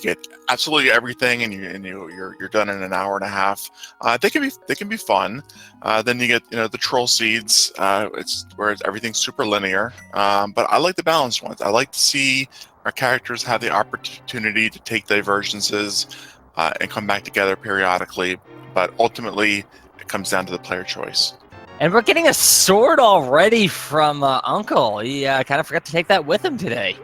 get absolutely everything, and you're done in an hour and a half. They can be fun. Then you get the troll seeds. It's where everything's super linear. But I like the balanced ones. I like to see our characters have the opportunity to take divergences and come back together periodically. But ultimately, it comes down to the player choice. And we're getting a sword already from Uncle. He kind of forgot to take that with him today.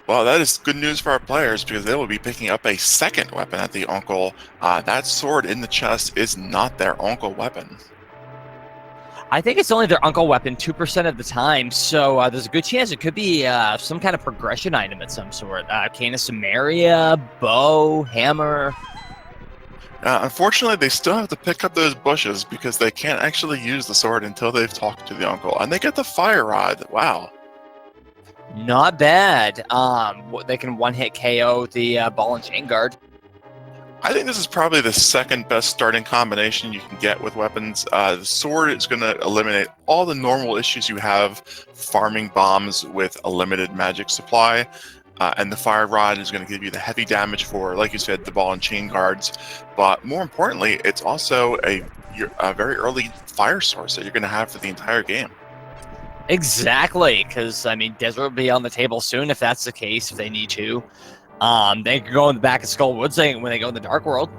Well, that is good news for our players because they will be picking up a second weapon at the Uncle. That sword in the chest is not their Uncle weapon. I think it's only their Uncle weapon 2% of the time, so there's a good chance it could be some kind of progression item of some sort. Cane of Samaria, bow, hammer. Unfortunately, they still have to pick up those bushes because they can't actually use the sword until they've talked to the Uncle. And they get the fire rod. Wow. Not bad. They can one-hit KO the ball and chain guard. I think this is probably the second best starting combination you can get with weapons. The sword is going to eliminate all the normal issues you have farming bombs with a limited magic supply. And the fire rod is going to give you the heavy damage for, like you said, the ball and chain guards. But more importantly, it's also a very early fire source that you're going to have for the entire game. Exactly, because, I mean, Desert will be on the table soon if that's the case, if they need to. They can go in the back of Skull Woods when they go in the Dark World.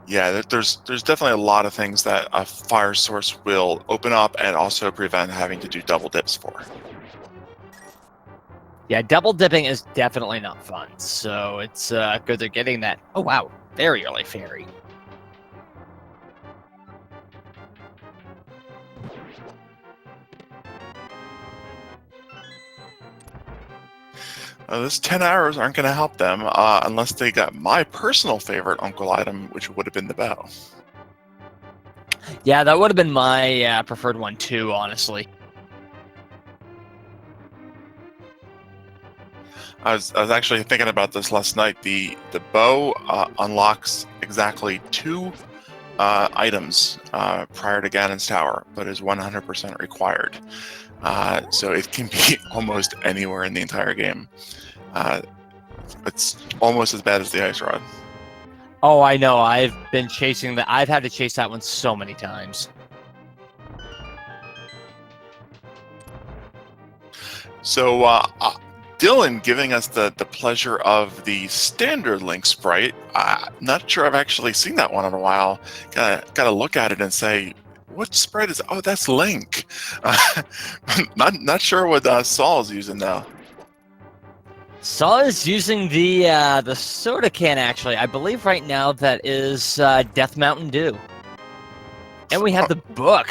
Yeah, there's definitely a lot of things that a fire source will open up and also prevent having to do double dips for. Yeah, double dipping is definitely not fun, so it's good they're getting that. Oh, wow, very early fairy. Those 10 arrows aren't going to help them unless they got my personal favorite Uncle item, which would have been the bow. Yeah, that would have been my preferred one too, honestly. I was actually thinking about this last night. The bow unlocks exactly 2 items prior to Ganon's Tower, but is 100% required. So it can be almost anywhere in the entire game. It's almost as bad as the Ice Rod. Oh, I know. I've been chasing that. I've had to chase that one so many times. So Dylan giving us the pleasure of the standard Link sprite. Not sure I've actually seen that one in a while. Gotta look at it and say, what sprite is? Oh, that's Link. Not sure what Saul is using now. Saul is using the soda can, actually. I believe right now that is Death Mountain Dew. And we have the book.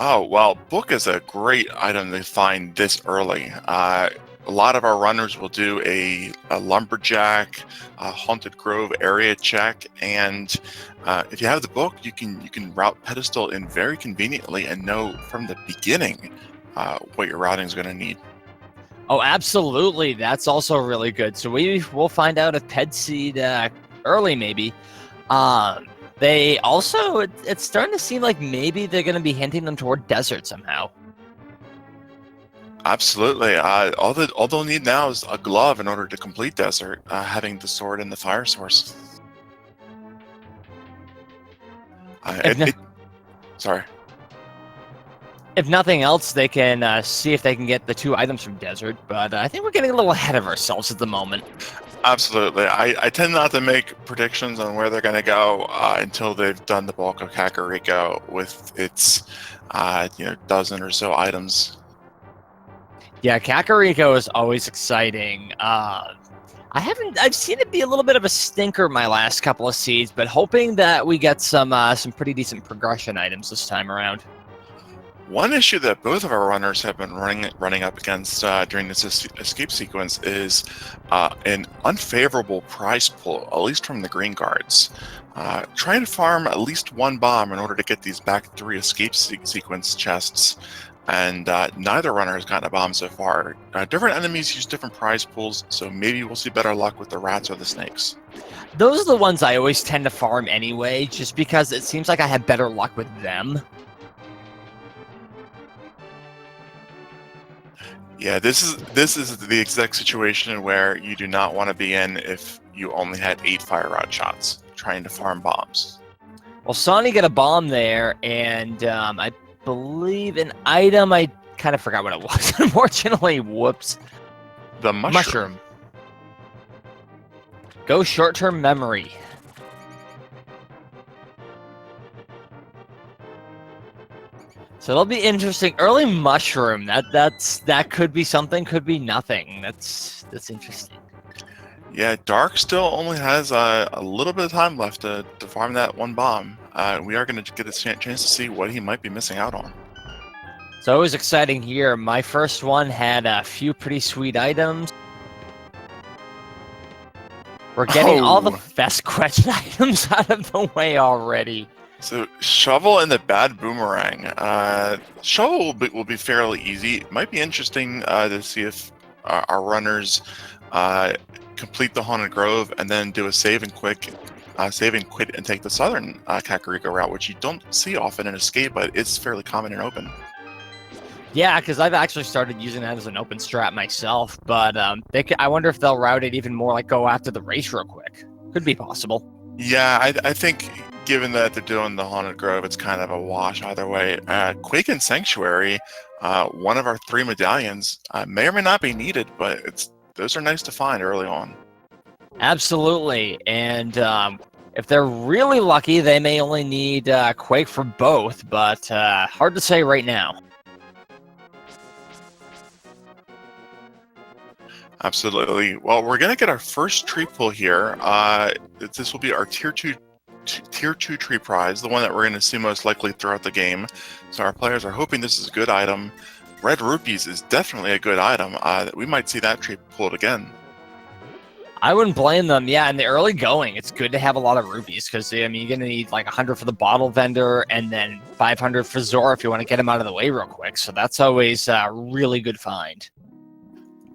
Oh, well, book is a great item to find this early. A lot of our runners will do a lumberjack, haunted grove area check, and if you have the book, you can route pedestal in very conveniently and know from the beginning what your routing is going to need. Oh, absolutely. That's also really good. So we'll find out if Ped Seed early, maybe. They also, it's starting to seem like maybe they're going to be hinting them toward desert somehow. Absolutely. All they'll need now is a glove in order to complete desert, having the sword and the fire source. Sorry. If nothing else, they can see if they can get the 2 items from desert, but I think we're getting a little ahead of ourselves at the moment. Absolutely. I tend not to make predictions on where they're going to go until they've done the bulk of Kakariko with its dozen or so items. Yeah, Kakariko is always exciting. I've seen it be a little bit of a stinker my last couple of seeds, but hoping that we get some pretty decent progression items this time around. One issue that both of our runners have been running up against during this escape sequence is an unfavorable prize pool, at least from the green guards. Trying to farm at least 1 bomb in order to get these back 3 escape sequence chests, and neither runner has gotten a bomb so far. Different enemies use different prize pools, so maybe we'll see better luck with the rats or the snakes. Those are the ones I always tend to farm anyway, just because it seems like I have better luck with them. Yeah, this is the exact situation where you do not want to be in if you only had 8 fire rod shots trying to farm bombs. Well, Sonny got a bomb there, and I believe an item. I kind of forgot what it was. Unfortunately, whoops. The mushroom. Go short-term memory. So it'll be interesting. Early mushroom. That could be something. Could be nothing. That's interesting. Yeah, Dark still only has a little bit of time left to farm that one bomb. We are going to get a chance to see what he might be missing out on. It's always exciting here. My first one had a few pretty sweet items. We're getting all the Festquetch items out of the way already. So Shovel and the Bad Boomerang. Shovel will be fairly easy. It might be interesting to see if our runners complete the Haunted Grove and then do a save and quit and take the southern Kakariko route, which you don't see often in Escape, but it's fairly common in Open. Yeah, because I've actually started using that as an open strat myself, but I wonder if they'll route it even more, like go after the race real quick. Could be possible. Yeah, I think given that they're doing the Haunted Grove, it's kind of a wash either way. Quake and Sanctuary, one of our 3 medallions, may or may not be needed, but those are nice to find early on. Absolutely, and if they're really lucky, they may only need Quake for both, but hard to say right now. Absolutely. Well, we're going to get our first tree pull here. This will be our tier 2 tree prize, the one that we're going to see most likely throughout the game. So our players are hoping this is a good item. Red rupees is definitely a good item. We might see that tree pulled again. I wouldn't blame them. Yeah, in the early going, it's good to have a lot of rupees because, I mean, you're going to need like 100 for the bottle vendor and then 500 for Zora if you want to get him out of the way real quick. So that's always a really good find.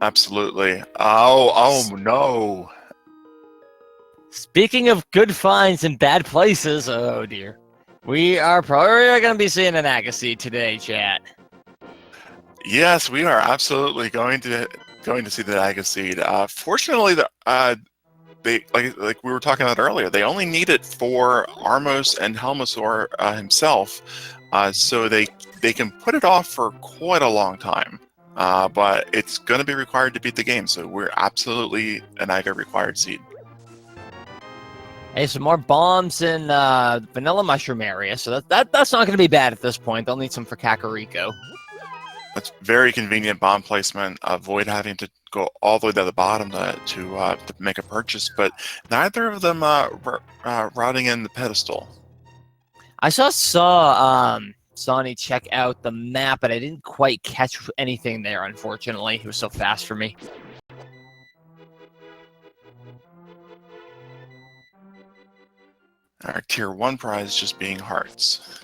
Absolutely. Oh no. Speaking of good finds in bad places, oh dear. We are probably going to be seeing an Agassi today, chat. Yes, we are absolutely going to see the Agassi. Fortunately, they like we were talking about earlier, they only need it for Armos and Helmasaur himself, so they can put it off for quite a long time. But it's going to be required to beat the game, so we're absolutely an Aga required seed. Hey, some more bombs in Vanilla Mushroom area, so that's not going to be bad at this point. They'll need some for Kakariko. That's very convenient bomb placement. Avoid having to go all the way to the bottom to make a purchase, but neither of them routing in the pedestal. I saw Sonny check out the map, but I didn't quite catch anything there, unfortunately. He was so fast for me. Our tier 1 prize just being hearts.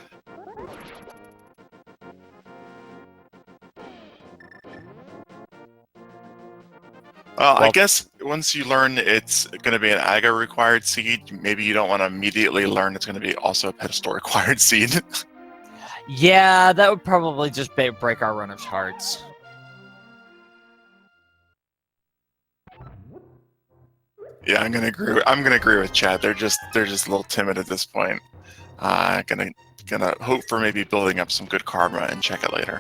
Well, I guess once you learn it's going to be an Aga required seed, maybe you don't want to immediately learn it's going to be also a pedestal required seed. Yeah, that would probably just break our runners' hearts. Yeah, I'm gonna agree with Chad. They're just a little timid at this point. Gonna hope for maybe building up some good karma and check it later.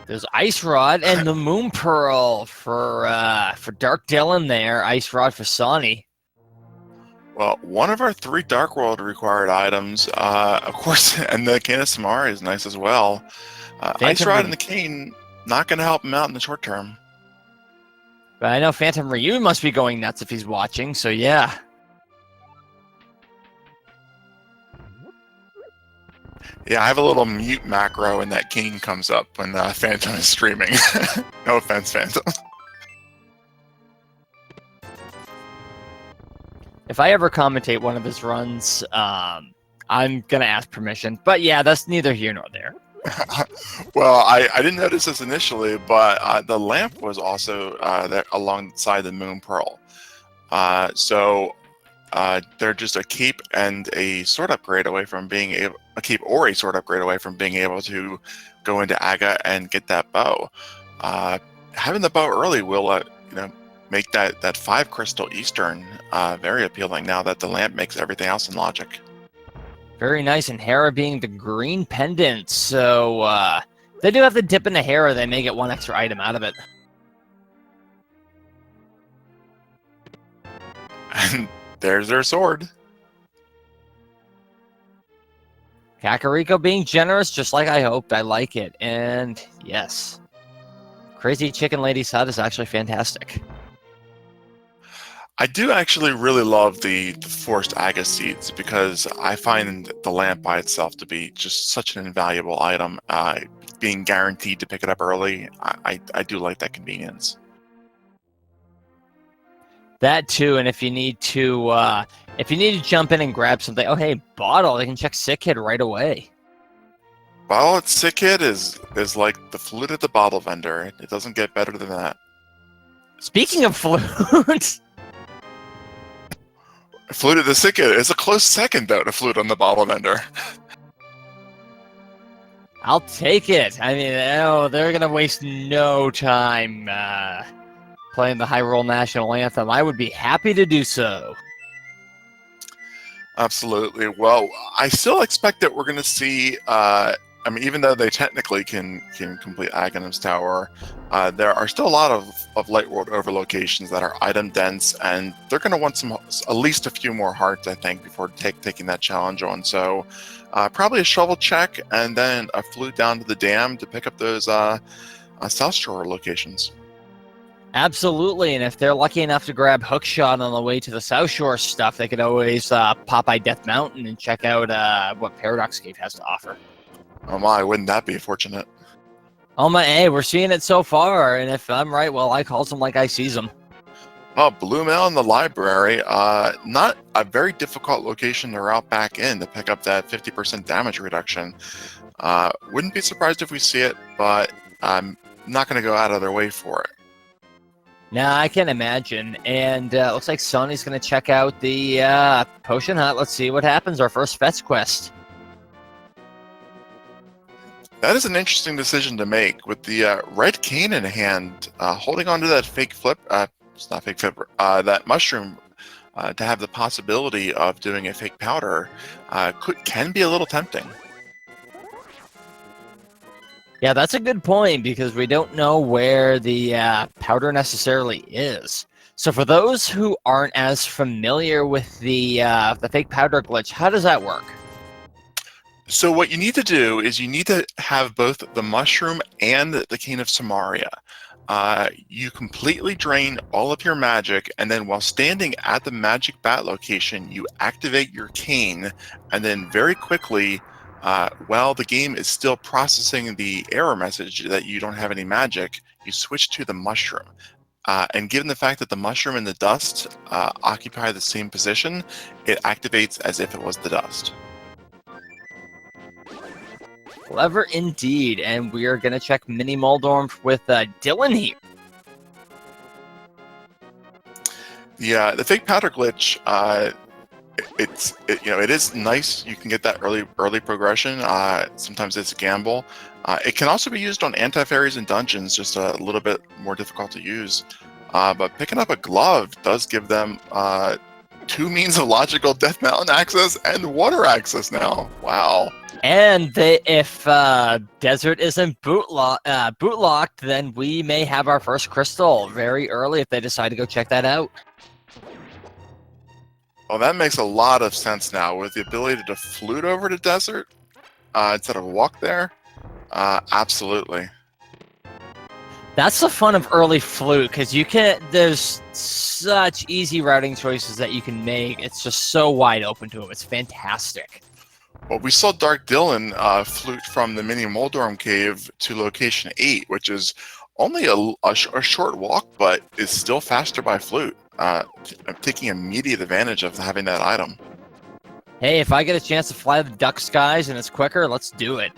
There's Ice Rod and the Moon Pearl for DarkDyllon there. Ice Rod for Sonny. Well, one of our 3 Dark World required items, of course, and the Cane of Samari is nice as well. Ice Rod and the Cane not going to help him out in the short term. But I know Phantom Ryu must be going nuts if he's watching, so yeah. Yeah, I have a little mute macro and that King comes up when Phantom is streaming. No offense, Phantom. If I ever commentate one of his runs, I'm going to ask permission. But yeah, that's neither here nor there. Well, I didn't notice this initially, but the lamp was also there alongside the Moon Pearl. So they're just a keep and a sword upgrade away from being able a keep or a sword upgrade away from being able to go into Aga and get that bow. Having the bow early will make that 5 crystal Eastern very appealing now that the lamp makes everything else in logic. Very nice, and Hera being the green pendant. So they do have to dip into Hera. They may get 1 extra item out of it. And there's their sword. Kakariko being generous, just like I hoped. I like it. And yes, Crazy Chicken Lady's hut is actually fantastic. I do actually really love the forced Aga seeds because I find the lamp by itself to be just such an invaluable item. Being guaranteed to pick it up early, I do like that convenience. That too, and if you need to jump in and grab something, oh hey, bottle, they can check Sick Kid right away. Bottle at Sick Kid is like the flute at the bottle vendor. It doesn't get better than that. Speaking of flutes, Flute at the Sick Kid is a close second though to flute on the bottle vendor. I'll take it. I mean, they're gonna waste no time playing the Hyrule National Anthem. I would be happy to do so. Absolutely. Well, I still expect that we're going to see. I mean, even though they technically can complete Aghanim's Tower, there are still a lot of Light World over locations that are item dense, and they're going to want at least a few more hearts, I think, before taking that challenge on. So, probably a shovel check, and then a flute down to the dam to pick up those South Shore locations. Absolutely, and if they're lucky enough to grab Hookshot on the way to the South Shore stuff, they could always pop by Death Mountain and check out what Paradox Cave has to offer. Oh my, wouldn't that be fortunate? Oh my, hey, we're seeing it so far, and if I'm right, well, I calls them like I sees them. Well, Blue Mail in the library, not a very difficult location to route back in to pick up that 50% damage reduction. Wouldn't be surprised if we see it, but I'm not going to go out of their way for it. Now I can imagine, and looks like Sony's going to check out the Potion Hut. Let's see what happens. Our first Fetch quest. That is an interesting decision to make with the red cane in hand, holding onto that fake flip. It's not fake flip. That mushroom to have the possibility of doing a fake powder can be a little tempting. Yeah, that's a good point because we don't know where the powder necessarily is. So for those who aren't as familiar with the fake powder glitch, how does that work? So what you need to do is you need to have both the mushroom and the cane of Samaria. You completely drain all of your magic, and then while standing at the magic bat location, you activate your cane, and then very quickly, while the game is still processing the error message that you don't have any magic, you switch to the mushroom. And given the fact that the mushroom and the dust occupy the same position, it activates as if it was the dust. Clever indeed, and we are going to check Mini Moldorm with Dylan here. Yeah, the fake powder glitch. It is nice. You can get that early progression. Sometimes it's a gamble. It can also be used on anti-fairies and dungeons, just a little bit more difficult to use. But picking up a glove does give them 2 means of logical Death Mountain access and water access now. Wow. And if Desert isn't bootlocked, then we may have our first crystal very early if they decide to go check that out. Well, that makes a lot of sense now with the ability to flute over to Desert instead of walk there. Absolutely. That's the fun of early flute because there's such easy routing choices that you can make. It's just so wide open to them. It's fantastic. Well, we saw DarkDyllon flute from the Mini Moldorm Cave to location 8, which is only a short walk, but is still faster by flute. I'm taking immediate advantage of having that item. Hey, if I get a chance to fly the duck skies and it's quicker, let's do it.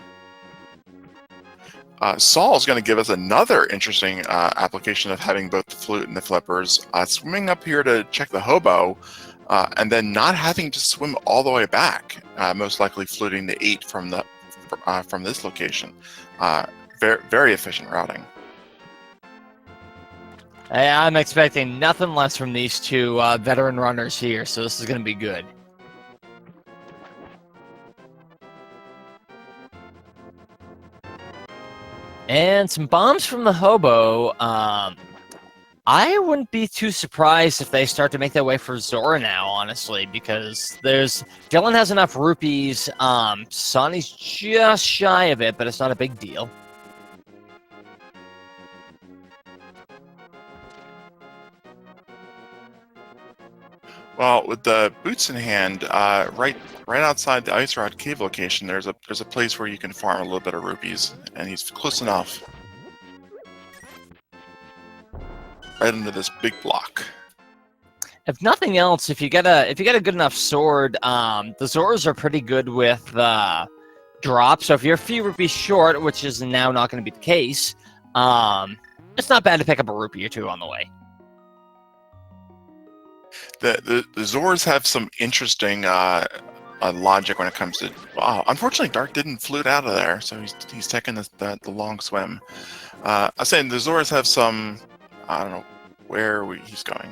Saul is going to give us another interesting application of having both the flute and the flippers. Swimming up here to check the hobo, and then not having to swim all the way back, most likely floating to 8 from this location. Very, very efficient routing. I'm expecting nothing less from these two veteran runners here, so this is going to be good. And some bombs from the hobo. I wouldn't be too surprised if they start to make their way for Zora now, honestly, because Dylan has enough rupees. Sonny's just shy of it, but it's not a big deal. Well, with the boots in hand, right outside the Ice Rod Cave location, there's a place where you can farm a little bit of rupees, and he's close enough. Right into this big block. If nothing else, if you get a good enough sword, the Zoras are pretty good with drops. So if you're a few rupees short, which is now not going to be the case, it's not bad to pick up a rupee or two on the way. The Zoras have some interesting logic when it comes to. Unfortunately, Dark didn't flute out of there, so he's taking the long swim. I'm saying the Zoras have some. I don't know where he's going.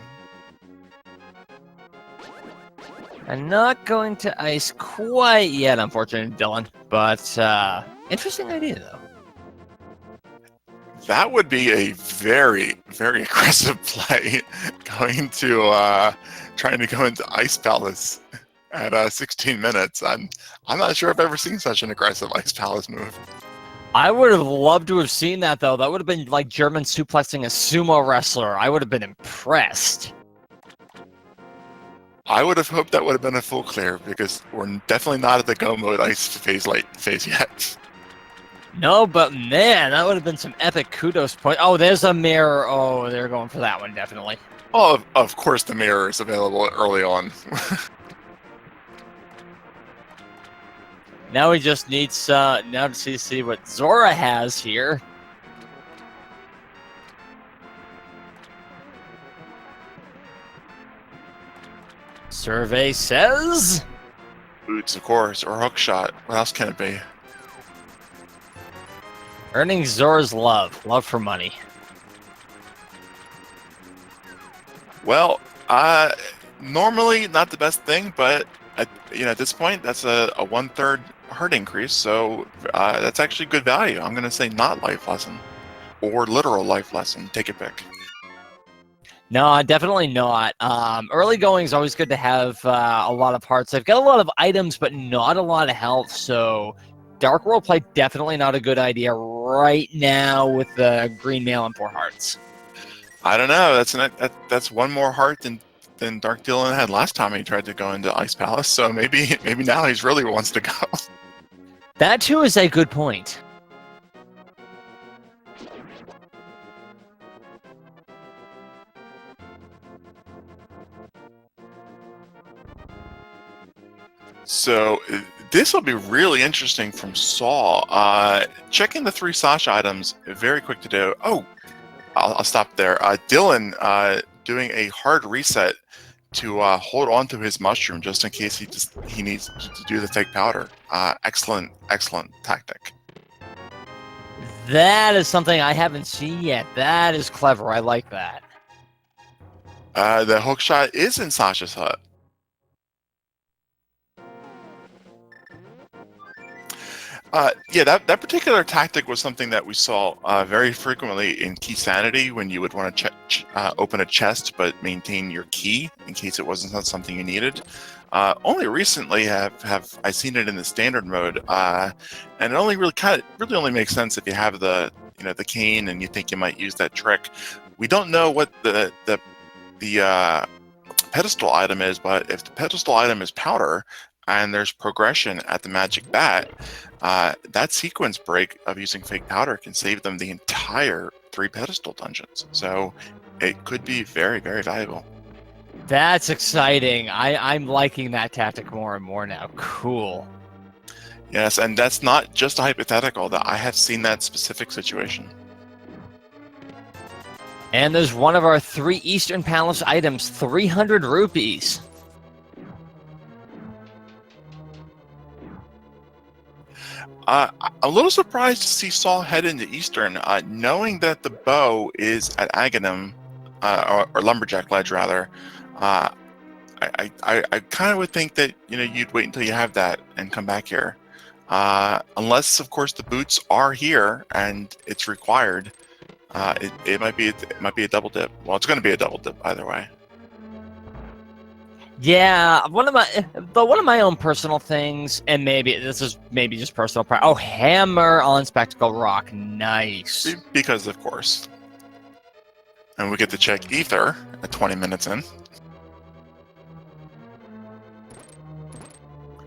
I'm not going to ice quite yet, unfortunately, Dylan. But interesting idea, though. That would be a very, very aggressive play, trying to go into Ice Palace at 16 minutes. I'm not sure I've ever seen such an aggressive Ice Palace move. I would have loved to have seen that, though. That would have been like German suplexing a sumo wrestler. I would have been impressed. I would have hoped that would have been a full clear, because we're definitely not at the go mode ice phase yet. No, but man, that would have been some epic kudos point. Oh, there's a mirror. Oh, they're going for that one, definitely. Oh, of course the mirror is available early on. Now he just needs now to see what Zora has here. Survey says Boots, of course, or hook shot. What else can it be? Earning Zora's love for money. Well, normally not the best thing, but at this point, that's a 1/3 heart increase, so that's actually good value. I'm going to say not life lesson, or literal life lesson. Take a pick. No, definitely not. Early going is always good to have a lot of hearts. I've got a lot of items, but not a lot of health, so Dark World play definitely not a good idea right now with the green mail and 4 hearts. I don't know. That's one more heart than DarkDyllon had last time he tried to go into Ice Palace. So maybe now he's really wants to go. That too is a good point. So this will be really interesting from Saw. Checking the 3 Sasha items, very quick to do. Oh, I'll stop there. Dylan doing a hard reset to hold on to his mushroom just in case he needs to do the fake powder. Excellent tactic. That is something I haven't seen yet. That is clever. I like that. The hook shot is in Sasha's hut. Yeah, that particular tactic was something that we saw very frequently in Key Sanity, when you would want to open a chest but maintain your key in case it wasn't something you needed. Only recently have I seen it in the standard mode, and it only really only makes sense if you have the cane and you think you might use that trick. We don't know what the pedestal item is, but if the pedestal item is powder and there's progression at the magic bat, that sequence break of using fake powder can save them the entire 3 pedestal dungeons. So it could be very, very valuable. That's exciting. I'm liking that tactic more and more now. Cool. Yes, and that's not just a hypothetical. That I have seen that specific situation. And there's one of our 3 Eastern Palace items, 300 rupees. I'm a little surprised to see Saul head into Eastern, knowing that the bow is at Aghanim, or Lumberjack Ledge rather. Uh, I kind of would think that you'd wait until you have that and come back here, unless of course the boots are here and it's required. It might be a double dip. Well, it's going to be a double dip either way. Yeah, one of my own personal things, and maybe this is just personal pride. Oh, hammer on Spectacle Rock, nice. Because of course, and we get to check Ether at 20 minutes in.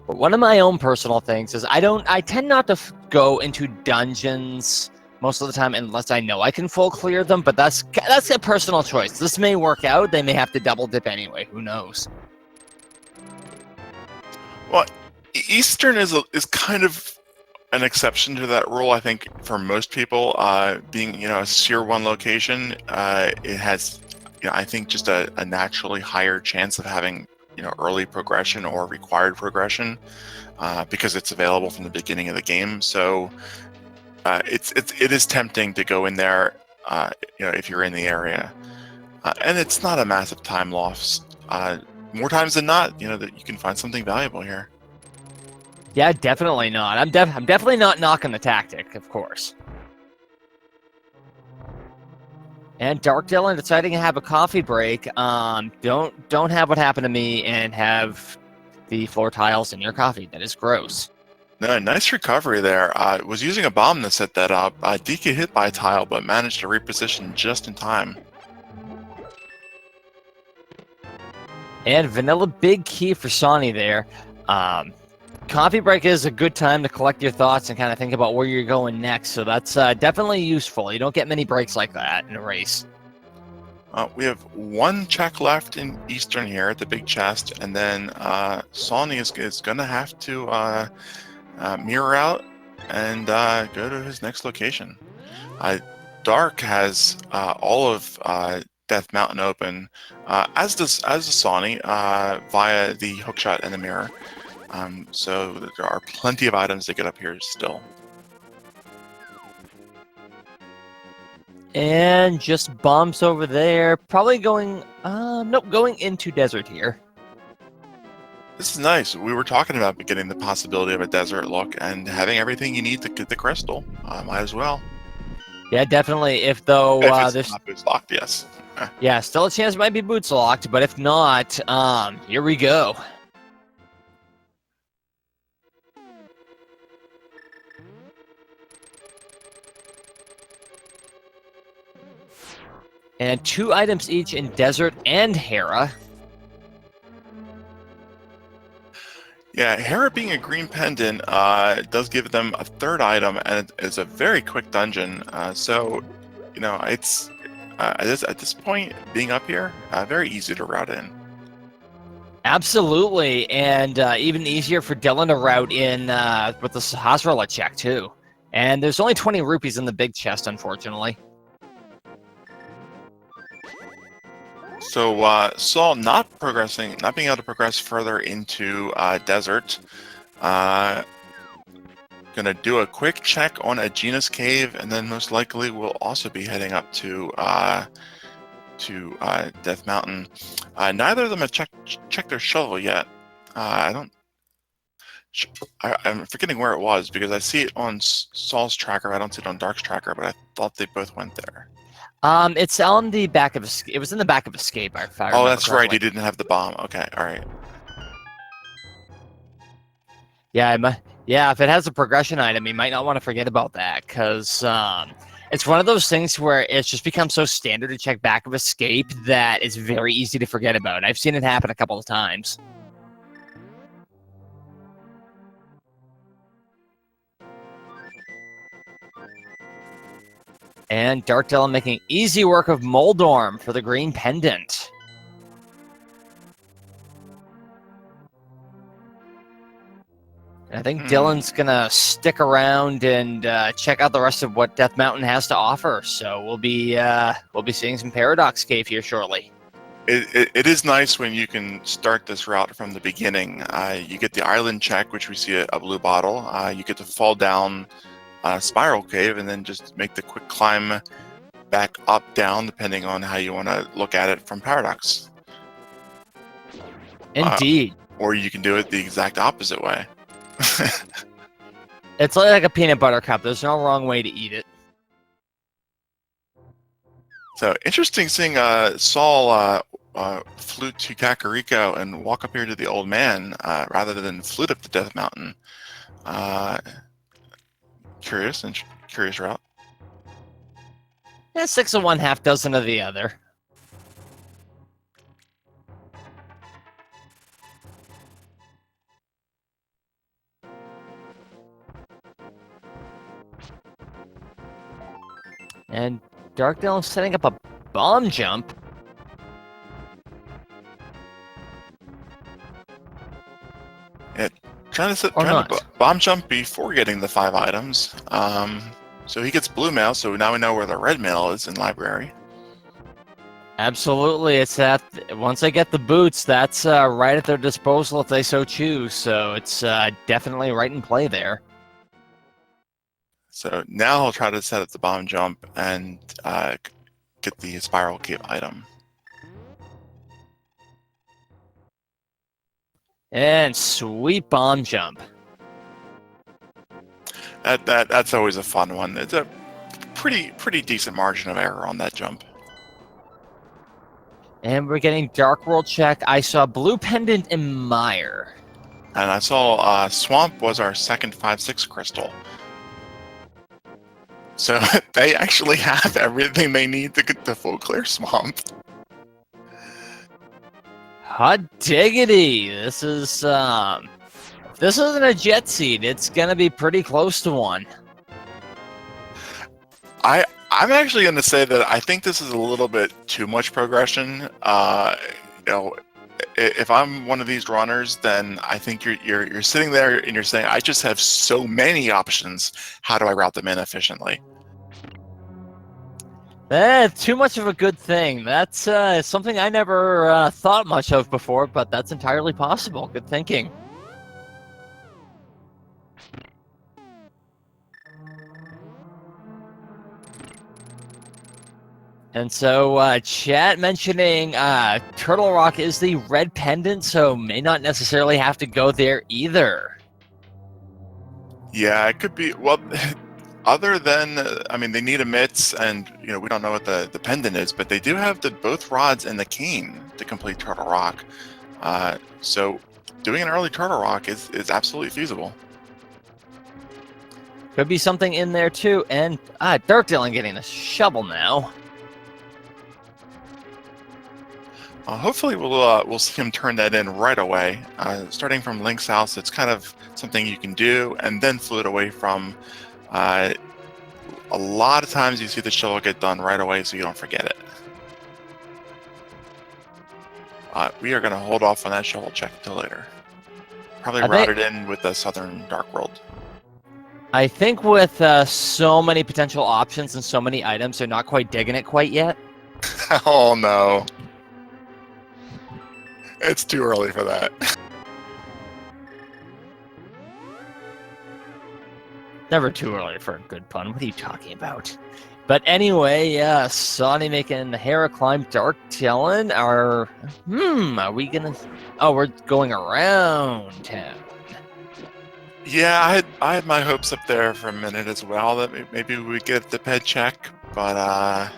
But one of my own personal things is I tend not to go into dungeons most of the time unless I know I can full clear them. But that's a personal choice. This may work out. They may have to double dip anyway. Who knows? Well, Eastern is kind of an exception to that rule, I think, for most people. Being a Tier 1 location, it has, I think, just a naturally higher chance of having early progression or required progression, because it's available from the beginning of the game. So it is tempting to go in there, if you're in the area, and it's not a massive time loss. More times than not, that you can find something valuable here. Yeah, definitely not. I'm definitely not knocking the tactic, of course. And DarkDyllon deciding to have a coffee break. Don't have what happened to me and have the floor tiles in your coffee. That is gross. No, nice recovery there. Was using a bomb to set that up. DK hit by a tile, but managed to reposition just in time. And vanilla big key for Sawney there. Coffee break is a good time to collect your thoughts and kind of think about where you're going next. So that's definitely useful. You don't get many breaks like that in a race. We have one check left in Eastern here at the big chest, and then Sawney is going to have to mirror out and go to his next location. Dark has all of Death Mountain open, as does Sawney, via the hookshot and the mirror. So there are plenty of items to get up here still. And just bumps over there. Probably going, nope, going into desert here. This is nice. We were talking about getting the possibility of a desert look, and having everything you need to get the crystal. Might as well. Yeah, definitely. If though it's not boots locked, yes. Yeah, still a chance it might be boots locked, but if not, here we go. And 2 items each in Desert and Hera. Yeah, Hera being a green pendant does give them a 3rd item, and it's a very quick dungeon. So, it's at this point, being up here, very easy to route in. Absolutely, and even easier for Dylan to route in with the Sahasrahla check too. And there's only 20 rupees in the big chest, unfortunately. So Saul not being able to progress further into desert. Gonna do a quick check on Aegina's cave, and then most likely we'll also be heading up to Death Mountain. Neither of them have checked their shovel yet. I'm forgetting where it was because I see it on Saul's tracker. I don't see it on Dark's tracker, but I thought they both went there. It's on the back of it was in the back of Escape. Oh, that's right. He didn't have the bomb. Okay, all right. Yeah, if it has a progression item, you might not want to forget about that because it's one of those things where it's just become so standard to check back of Escape that it's very easy to forget about. I've seen it happen a couple of times. And DarkDyllon making easy work of Moldorm for the green pendant. And I think Dylan's gonna stick around and check out the rest of what Death Mountain has to offer. So we'll be seeing some Paradox Cave here shortly. it is nice when you can start this route from the beginning. You get the island check, which we see a blue bottle. You get to fall down a spiral cave and then just make the quick climb back up, down, depending on how you want to look at it from Paradox. Indeed. Or you can do it the exact opposite way. It's like a peanut butter cup. There's no wrong way to eat it. So interesting seeing Saul flute to Kakariko and walk up here to the old man rather than flute up the Death Mountain. Curious route. Yeah, 6 of one, half dozen of the other. And DarkDyllon setting up a bomb jump. Trying to bomb jump before getting the 5 items. So he gets blue mail, so now we know where the red mail is in library. Absolutely, it's that once they get the boots, that's right at their disposal if they so choose. So it's definitely right in play there. So now he'll try to set up the bomb jump and get the spiral cave item. And sweet bomb jump. That's always a fun one. It's a pretty decent margin of error on that jump. And we're getting Dark World check. I saw Blue Pendant and Mire. And I saw Swamp was our second 5/6 crystal. So they actually have everything they need to get the full clear Swamp. Hot diggity! This is if this isn't a jet seed, it's gonna be pretty close to one. I'm actually going to say that I think this is a little bit too much progression. If I'm one of these runners, then I think you're sitting there and you're saying, I just have so many options. How do I route them in efficiently? That's too much of a good thing. That's something I never thought much of before, but that's entirely possible. Good thinking. And so, chat mentioning Turtle Rock is the red pendant, so may not necessarily have to go there either. Yeah, it could be. Well, other than, I mean, they need emits, and we don't know what the pendant is, but they do have both rods and the cane to complete Turtle Rock. So doing an early Turtle Rock is absolutely feasible. Could be something in there too. And DarkDyllon getting a shovel now. Hopefully we'll see him turn that in right away. Starting from Link's house, it's kind of something you can do, and then flute away from. A lot of times you see the shovel get done right away, so you don't forget it. We are going to hold off on that shovel check until later. Probably route it in with the Southern Dark World. I think with so many potential options and so many items, they're not quite digging it quite yet. Oh no. It's too early for that. Never too early for a good pun. What are you talking about? But anyway, Sawney making the Hera climb DarkDyllon. Are we gonna? Oh, we're going around town. Yeah, I had my hopes up there for a minute as well that maybe we get the ped check, but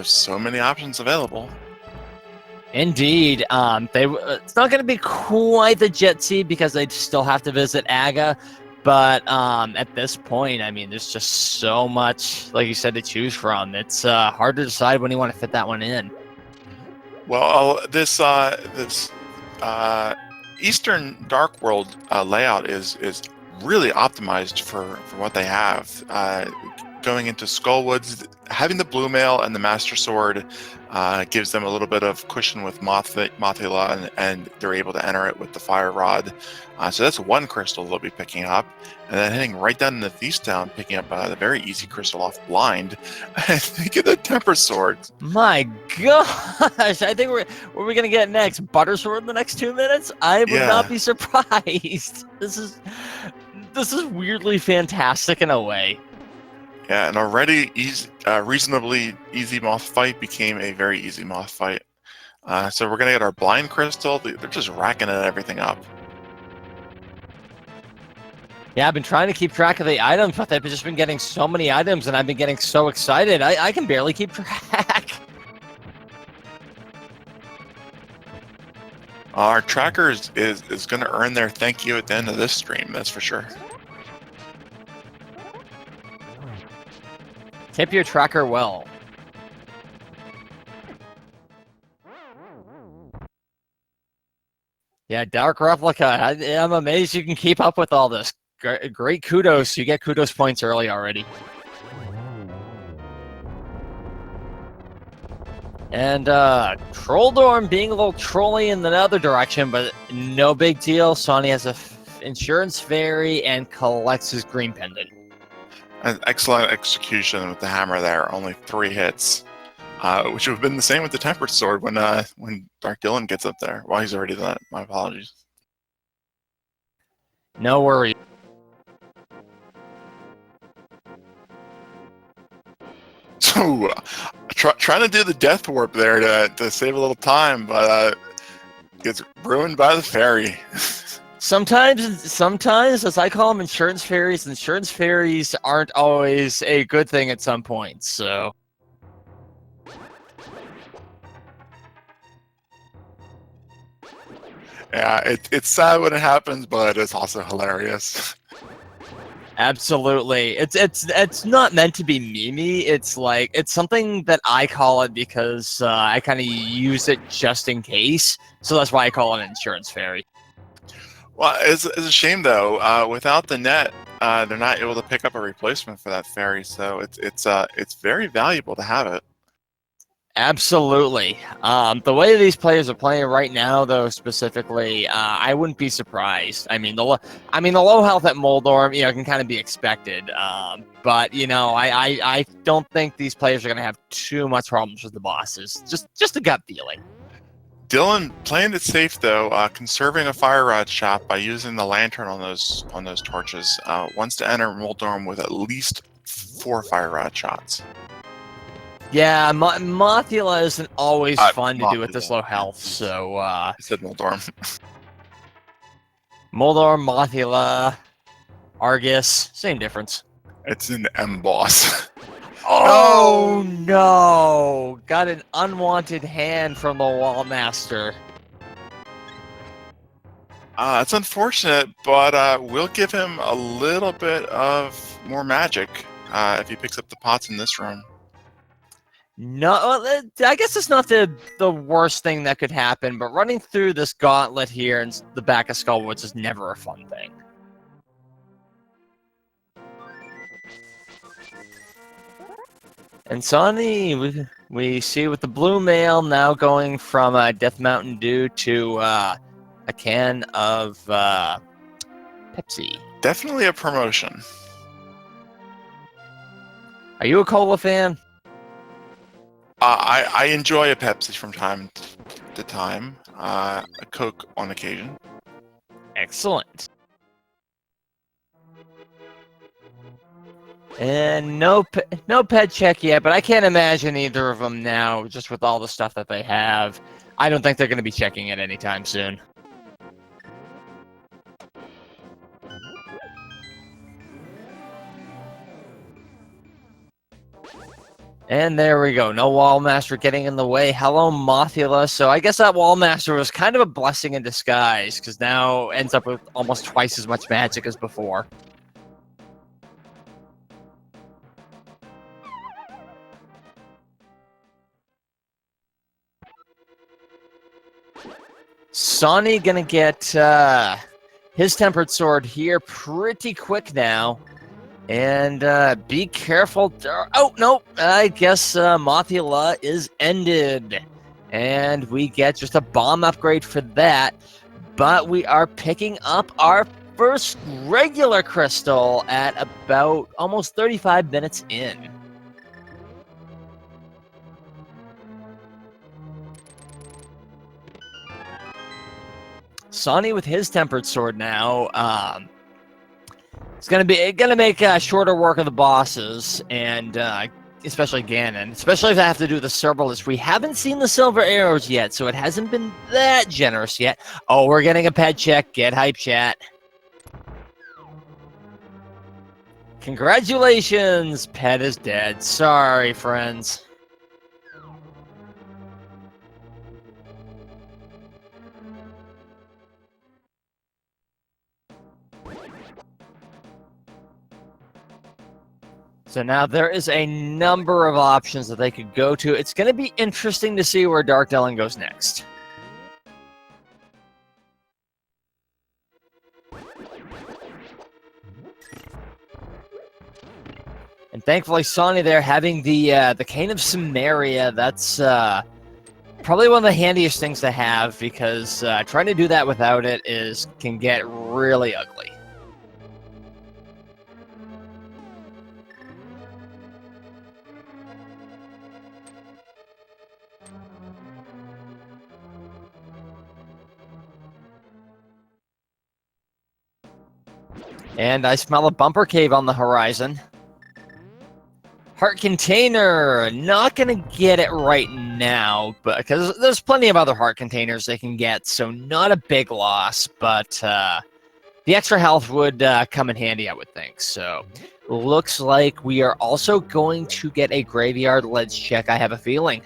so many options available. Indeed. It's not going to be quite the jet seed because they still have to visit Aga. But at this point, I mean, there's just so much, like you said, to choose from. It's hard to decide when you want to fit that one in. Well, this Eastern Dark World layout is really optimized for what they have. going into Skullwoods, having the blue mail and the Master Sword gives them a little bit of cushion with Mothula, and they're able to enter it with the Fire Rod. So that's one crystal they'll be picking up. And then heading right down into Thief's Town, picking up the very easy crystal off Blind. And they get the Temper Sword. My gosh, I think what are we gonna get next? Butter Sword in the next 2 minutes? I would not be surprised. This is weirdly fantastic in a way. Yeah, an already reasonably easy moth fight became a very easy moth fight. So we're gonna get our Blind Crystal. They're just racking everything up. Yeah, I've been trying to keep track of the items, but they've just been getting so many items, and I've been getting so excited. I can barely keep track. Our tracker is going to earn their thank you at the end of this stream, that's for sure. Tip your tracker well. Yeah, Dark Replica, I'm amazed you can keep up with all this. Great kudos. You get kudos points early already. And Trolldorm being a little trolly in the other direction, but no big deal. Sawny has a insurance fairy and collects his green pendant. An excellent execution with the hammer there. Only 3 hits, which would have been the same with the Tempered Sword when DarkDyllon gets up there. Well, he's already done it. My apologies. No worries. So, trying to do the death warp there to save a little time, but gets ruined by the fairy. Sometimes, as I call them, insurance fairies aren't always a good thing at some points, so. Yeah, it's sad when it happens, but it's also hilarious. Absolutely. It's not meant to be memey. It's something that I call it because I kind of use it just in case. So that's why I call it an insurance fairy. Well, it's a shame though. Without the net, they're not able to pick up a replacement for that fairy. So it's very valuable to have it. Absolutely. The way these players are playing right now, though, specifically, I wouldn't be surprised. I mean, the low health at Moldorm, can kind of be expected. But I don't think these players are going to have too much problems with the bosses. Just a gut feeling. Dylan playing it safe though, conserving a fire rod shot by using the lantern on those torches. Wants to enter Moldorm with at least 4 fire rod shots. Yeah, Mothula isn't always fun to do at this low health, so... I said Moldorm. Moldorm, Mothula, Argus, same difference. It's an M-boss. Oh, no! Got an unwanted hand from the Wallmaster. It's unfortunate, but we'll give him a little bit of more magic if he picks up the pots in this room. No, I guess it's not the worst thing that could happen, but running through this gauntlet here in the back of Skullwoods is never a fun thing. And Sawney, we see with the blue mail now going from Death Mountain Dew to a can of Pepsi. Definitely a promotion. Are you a cola fan? I enjoy a Pepsi from time to time, a Coke on occasion. Excellent. And no pet check yet, but I can't imagine either of them now, just with all the stuff that they have. I don't think they're going to be checking it anytime soon. And there we go. No Wallmaster getting in the way. Hello, Mothula. So I guess that Wallmaster was kind of a blessing in disguise, because now ends up with almost twice as much magic as before. Sawney gonna get his Tempered Sword here pretty quick now. And be careful. Oh, no. I guess Mothula is ended. And we get just a bomb upgrade for that. But we are picking up our first regular crystal at about almost 35 minutes in. Sawney with his tempered sword now. It's gonna make shorter work of the bosses, and especially Ganon. Especially if I have to do the serverless. We haven't seen the silver arrows yet, so it hasn't been that generous yet. Oh, we're getting a pet check. Get hype, chat. Congratulations, pet is dead. Sorry, friends. So now there is a number of options that they could go to. It's going to be interesting to see where DarkDyllon goes next. And thankfully, Sawney there having the Cane of Samaria. That's probably one of the handiest things to have, because trying to do that without it can get really ugly. And I smell a bumper cave on the horizon. Heart container, not going to get it right now, but because there's plenty of other heart containers they can get, so not a big loss, but the extra health would come in handy, I would think. So looks like we are also going to get a graveyard ledge check, I have a feeling.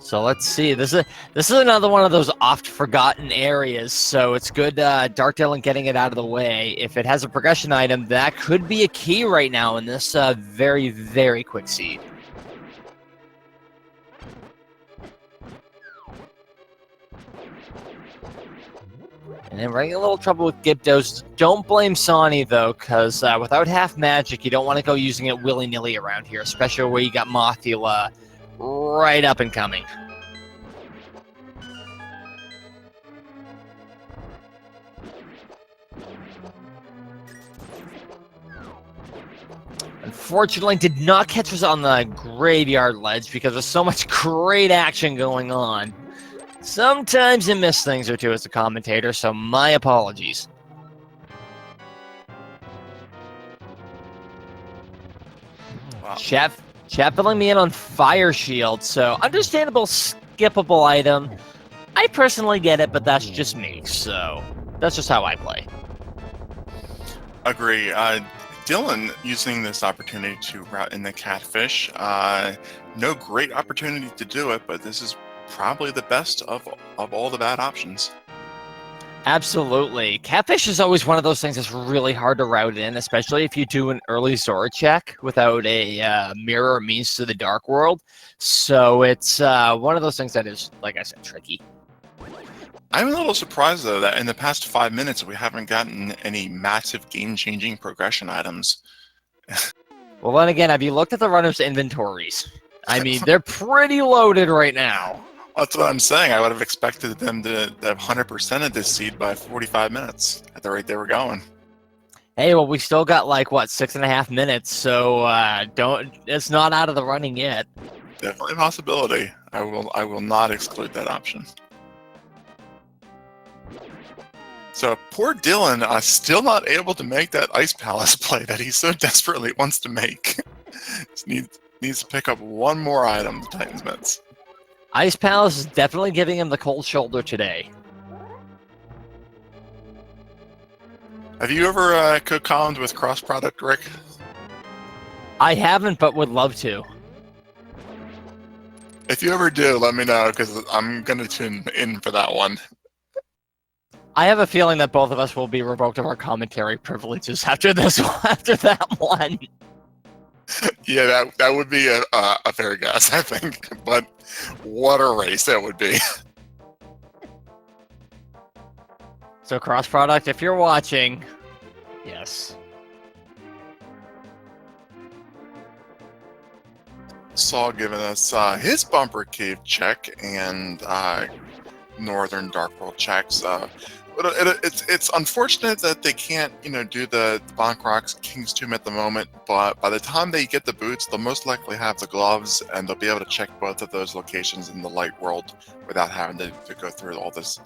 So let's see. This is another one of those oft-forgotten areas, so it's good DarkDyllon getting it out of the way. If it has a progression item, that could be a key right now in this very, very quick seed. And then running a little trouble with Gyptos. Don't blame Sawney, though, because without half magic, you don't want to go using it willy-nilly around here, especially where you got Mothula right up and coming. Unfortunately, did not catch us on the graveyard ledge because there's so much great action going on. Sometimes you miss things or two as a commentator, so my apologies. Wow. Chat filling me in on Fire Shield, so understandable skippable item. I personally get it, but that's just me, so that's just how I play. Agree. Dylan using this opportunity to route in the catfish. No great opportunity to do it, but this is probably the best of all the bad options. Absolutely. Catfish is always one of those things that's really hard to route in, especially if you do an early Zora check without a mirror means to the dark world. So it's one of those things that is, like I said, tricky. I'm a little surprised, though, that in the past 5 minutes we haven't gotten any massive game-changing progression items. Well, then again, have you looked at the runners' inventories? I mean, they're pretty loaded right now. That's what I'm saying. I would have expected them to have 100% of this seed by 45 minutes at the rate they were going. Hey, well, we still got, like, what, 6.5 minutes, so it's not out of the running yet. Definitely a possibility. I will not exclude that option. So poor Dylan, still not able to make that Ice Palace play that he so desperately wants to make. Just needs to pick up one more item, the Titan's Mitts. Ice Palace is definitely giving him the cold shoulder today. Have you ever co-columned with Cross Product, Rick? I haven't, but would love to. If you ever do, let me know, because I'm going to tune in for that one. I have a feeling that both of us will be revoked of our commentary privileges after this after that one. Yeah, that would be a fair guess, I think. But what a race that would be. So cross product, if you're watching, yes. Saw giving us his bumper cave check and northern dark world checks. But it's unfortunate that they can't, do the Bonk Rocks King's Tomb at the moment. But by the time they get the boots, they'll most likely have the gloves, and they'll be able to check both of those locations in the light world without having to go through all this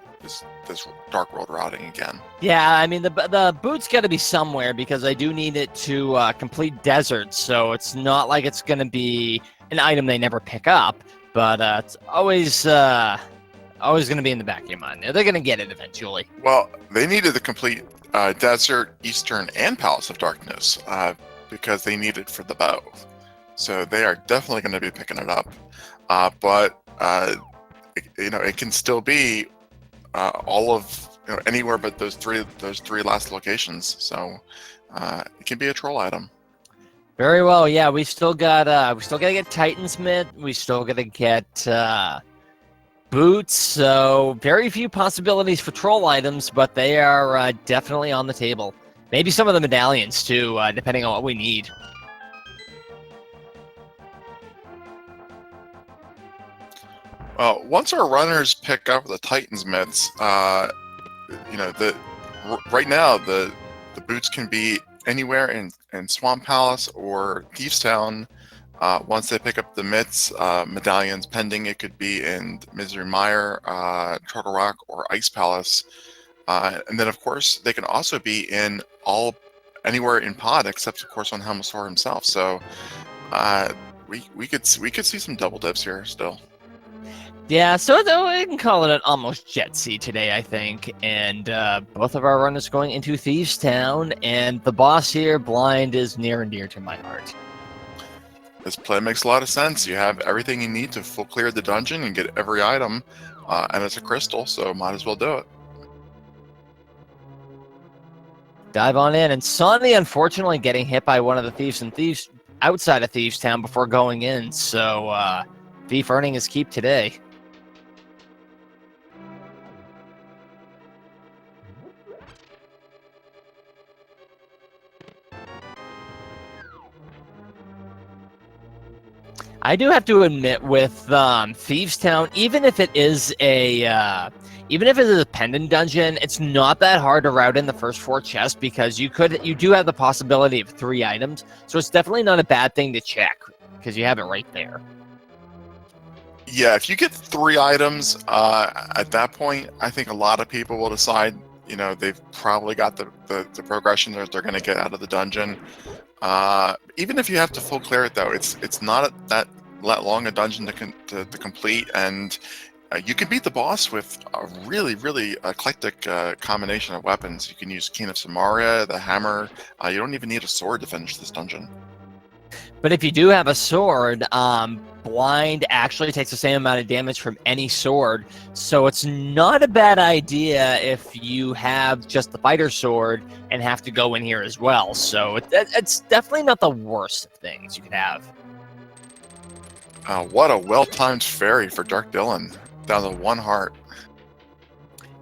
dark world routing again. Yeah, I mean the boot's got to be somewhere because I do need it to complete desert. So it's not like it's going to be an item they never pick up, but it's always going to be in the back of your mind. They're going to get it eventually. Well, they needed the complete Desert, Eastern, and Palace of Darkness because they need it for the bow. So they are definitely going to be picking it up. But it can still be all of anywhere but those three last locations. So it can be a troll item. Very well. Yeah, we still got to get Titan's Myth. We still got to get boots. So very few possibilities for troll items, but they are definitely on the table. Maybe some of the medallions too, depending on what we need. Well, once our runners pick up the Titan's Myths, right now the boots can be anywhere in Swamp Palace or Thieves Town. Once they pick up the myths, medallions pending, it could be in Misery Mire, Turtle Rock, or Ice Palace. And then, of course, they can also be in anywhere in Pod, except, of course, on Helmosaur himself. So we could see some double dips here still. Yeah, so we can call it an almost jet seat today, I think. And both of our runners going into Thieves Town, and the boss here, Blind, is near and dear to my heart. This play makes a lot of sense. You have everything you need to full clear the dungeon and get every item, and it's a crystal, so might as well do it. Dive on in, and Sawney, unfortunately, getting hit by one of the thieves outside of Thieves Town before going in, so Thief earning his keep today. I do have to admit, with Thieves Town, even if it is a pendant dungeon, it's not that hard to route in the first 4 chests because you do have the possibility of 3 items, so it's definitely not a bad thing to check because you have it right there. Yeah, if you get 3 items at that point, I think a lot of people will decide, they've probably got the progression that they're going to get out of the dungeon. Even if you have to full clear it, though, it's not that long a dungeon to complete, and you can beat the boss with a really, really eclectic combination of weapons. You can use Cane of Samaria, the hammer. You don't even need a sword to finish this dungeon. But if you do have a sword, Blind actually takes the same amount of damage from any sword, so it's not a bad idea if you have just the fighter sword and have to go in here as well. So it's definitely not the worst of things you could have. What a well-timed fairy for DarkDyllon, down to 1 heart.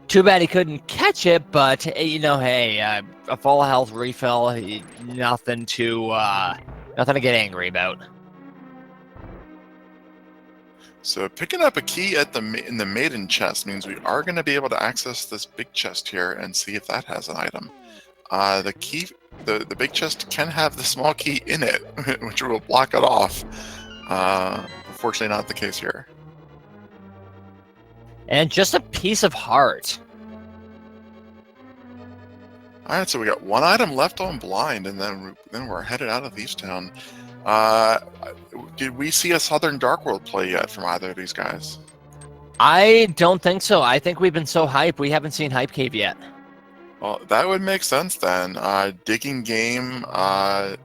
Too bad he couldn't catch it, but hey, a full health refill, nothing to get angry about. So picking up a key in the maiden chest means we are going to be able to access this big chest here and see if that has an item. The key, the big chest can have the small key in it, which will block it off. Unfortunately, not the case here. And just a piece of heart. All right, so we got 1 item left on Blind, and then we're headed out of Thieves Town. Did we see a Southern Dark World play yet from either of these guys? I don't think so. I think we've been so hyped, we haven't seen Hype Cave yet. Well, that would make sense then. Digging Game,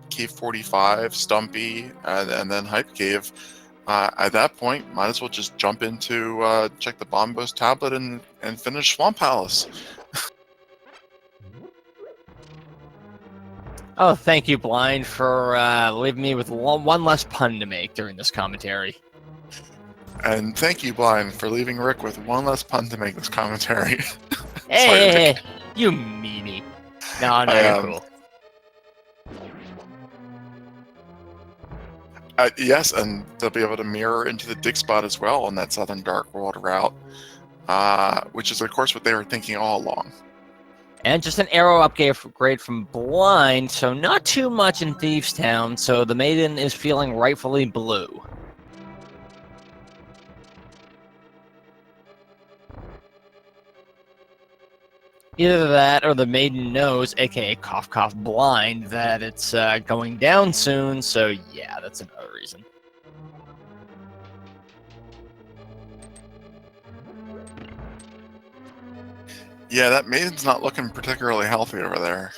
Cave 45, Stumpy, and then Hype Cave. At that point, might as well just jump into check the Bombos tablet and finish Swamp Palace. Oh, thank you, Blind, for leaving me with one less pun to make during this commentary. And thank you, Blind, for leaving Rick with one less pun to make this commentary. Sorry, Hey, Rick. you meanie. No, you're I, cool. yes, and they'll be able to mirror into the dig spot as well on that Southern Dark World route, which is, of course, what they were thinking all along. And just an arrow upgrade from Blind, so not too much in Thieves Town, so the Maiden is feeling rightfully blue. Either that or the Maiden knows, aka Cough Cough Blind, that it's going down soon, so yeah, that's another reason. Yeah, that Maiden's not looking particularly healthy over there.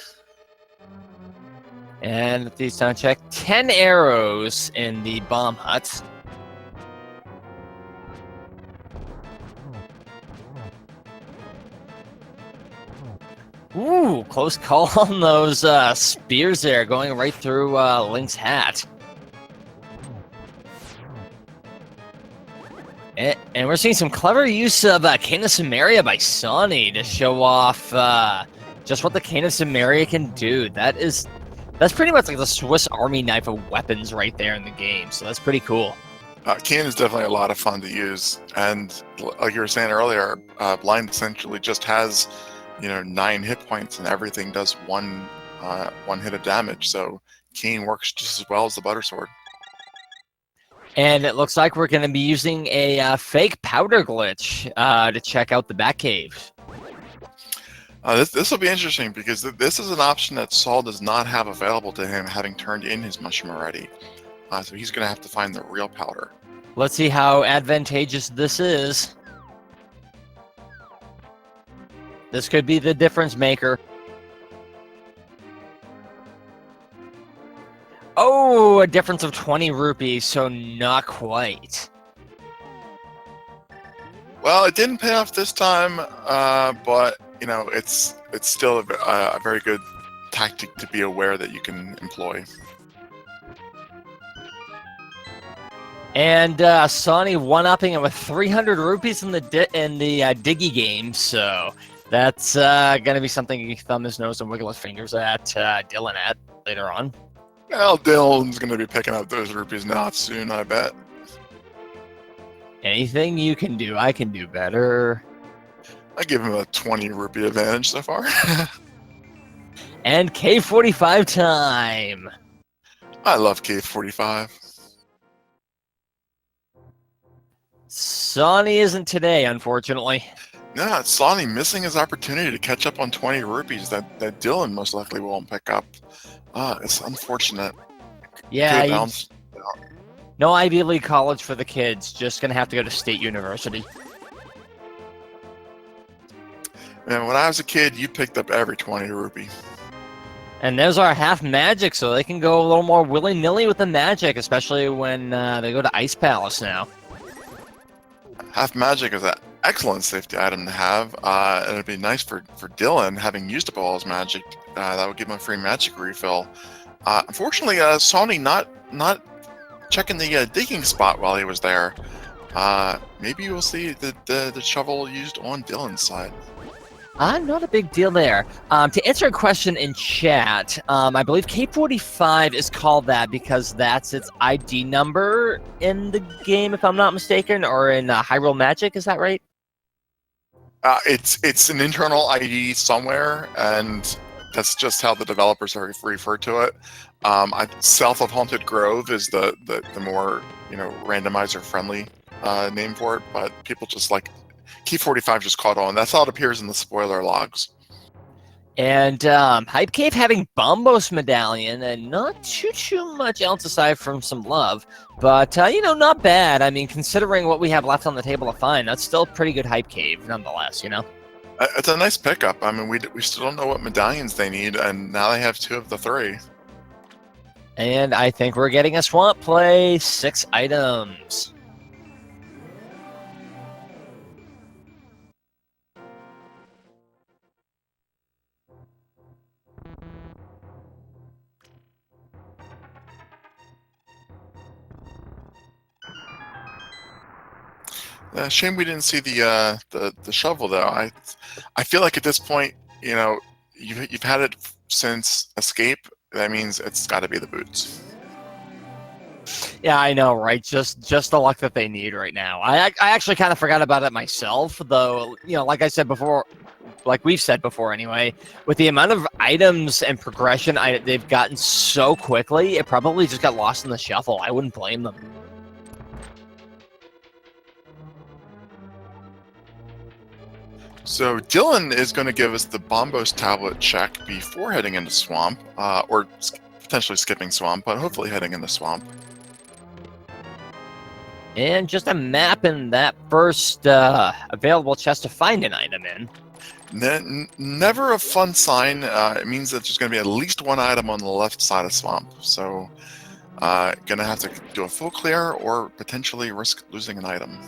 And Thieves Town check, 10 arrows in the bomb hut. Ooh, close call on those spears there, going right through Link's hat. And we're seeing some clever use of Cane of Samaria by Sawney to show off just what the Cane of Samaria can do. That's pretty much like the Swiss Army knife of weapons right there in the game, so that's pretty cool. Cane is definitely a lot of fun to use, and like you were saying earlier, Blind essentially just has 9 hit points, and everything does one hit of damage. So Cane works just as well as the Butter Sword. And it looks like we're going to be using a fake powder glitch to check out the Batcave. This will be interesting because this is an option that Saul does not have available to him, having turned in his mushroom already. So he's going to have to find the real powder. Let's see how advantageous this is. This could be the difference maker. Oh, a difference of 20 rupees, so not quite. Well, it didn't pay off this time, but it's still a very good tactic to be aware that you can employ. And Sony one-upping it with 300 rupees in the Diggy game, so that's going to be something you can thumb his nose and wiggle his fingers at Dylan at later on. Well, Dylan's going to be picking up those rupees now soon, I bet. Anything you can do, I can do better. I give him a 20 rupee advantage so far. And K45 time. I love K45. Sonny isn't today, unfortunately. No, it's Sonny missing his opportunity to catch up on 20 rupees that Dylan most likely won't pick up. It's unfortunate. Yeah, no Ivy League college for the kids. Just going to have to go to State University. And when I was a kid, you picked up every 20 rupee. And there's our half magic, so they can go a little more willy-nilly with the magic, especially when they go to Ice Palace now. Half magic is an excellent safety item to have, and it'd be nice for Dylan, having used up all his magic. That would give him a free magic refill. Unfortunately, Sony not checking the digging spot while he was there. Maybe we'll see the shovel used on Dylan's side. Not a big deal there. To answer a question in chat, I believe K45 is called that because that's its ID number in the game, if I'm not mistaken, or in Hyrule Magic. Is that right? It's an internal ID somewhere, and that's just how the developers have referred to it. South of Haunted Grove is the more randomizer friendly name for it, but people just like Key45 just caught on. That's how it appears in the spoiler logs. And Hype Cave having Bombos Medallion, and not too much else aside from some love. But, not bad. I mean, considering what we have left on the table to find, that's still a pretty good Hype Cave, nonetheless, It's a nice pickup. I mean, we still don't know what medallions they need, and now they have 2 of the 3. And I think we're getting a swamp play. 6 items. Shame we didn't see the shovel though. I feel like at this point, you know, you've had it since Escape. That means it's got to be the boots. Yeah, I know, right? Just the luck that they need right now. I actually kind of forgot about it myself, though. You know, like I said before, like we've said before anyway, with the amount of items and progression they've gotten so quickly, it probably just got lost in the shuffle. I wouldn't blame them. So Dylan is going to give us the Bombos tablet check before heading into Swamp, or potentially skipping Swamp, but hopefully heading into Swamp. And just a map in that first available chest to find an item in. Never a fun sign. It means that there's going to be at least one item on the left side of Swamp. So going to have to do a full clear or potentially risk losing an item.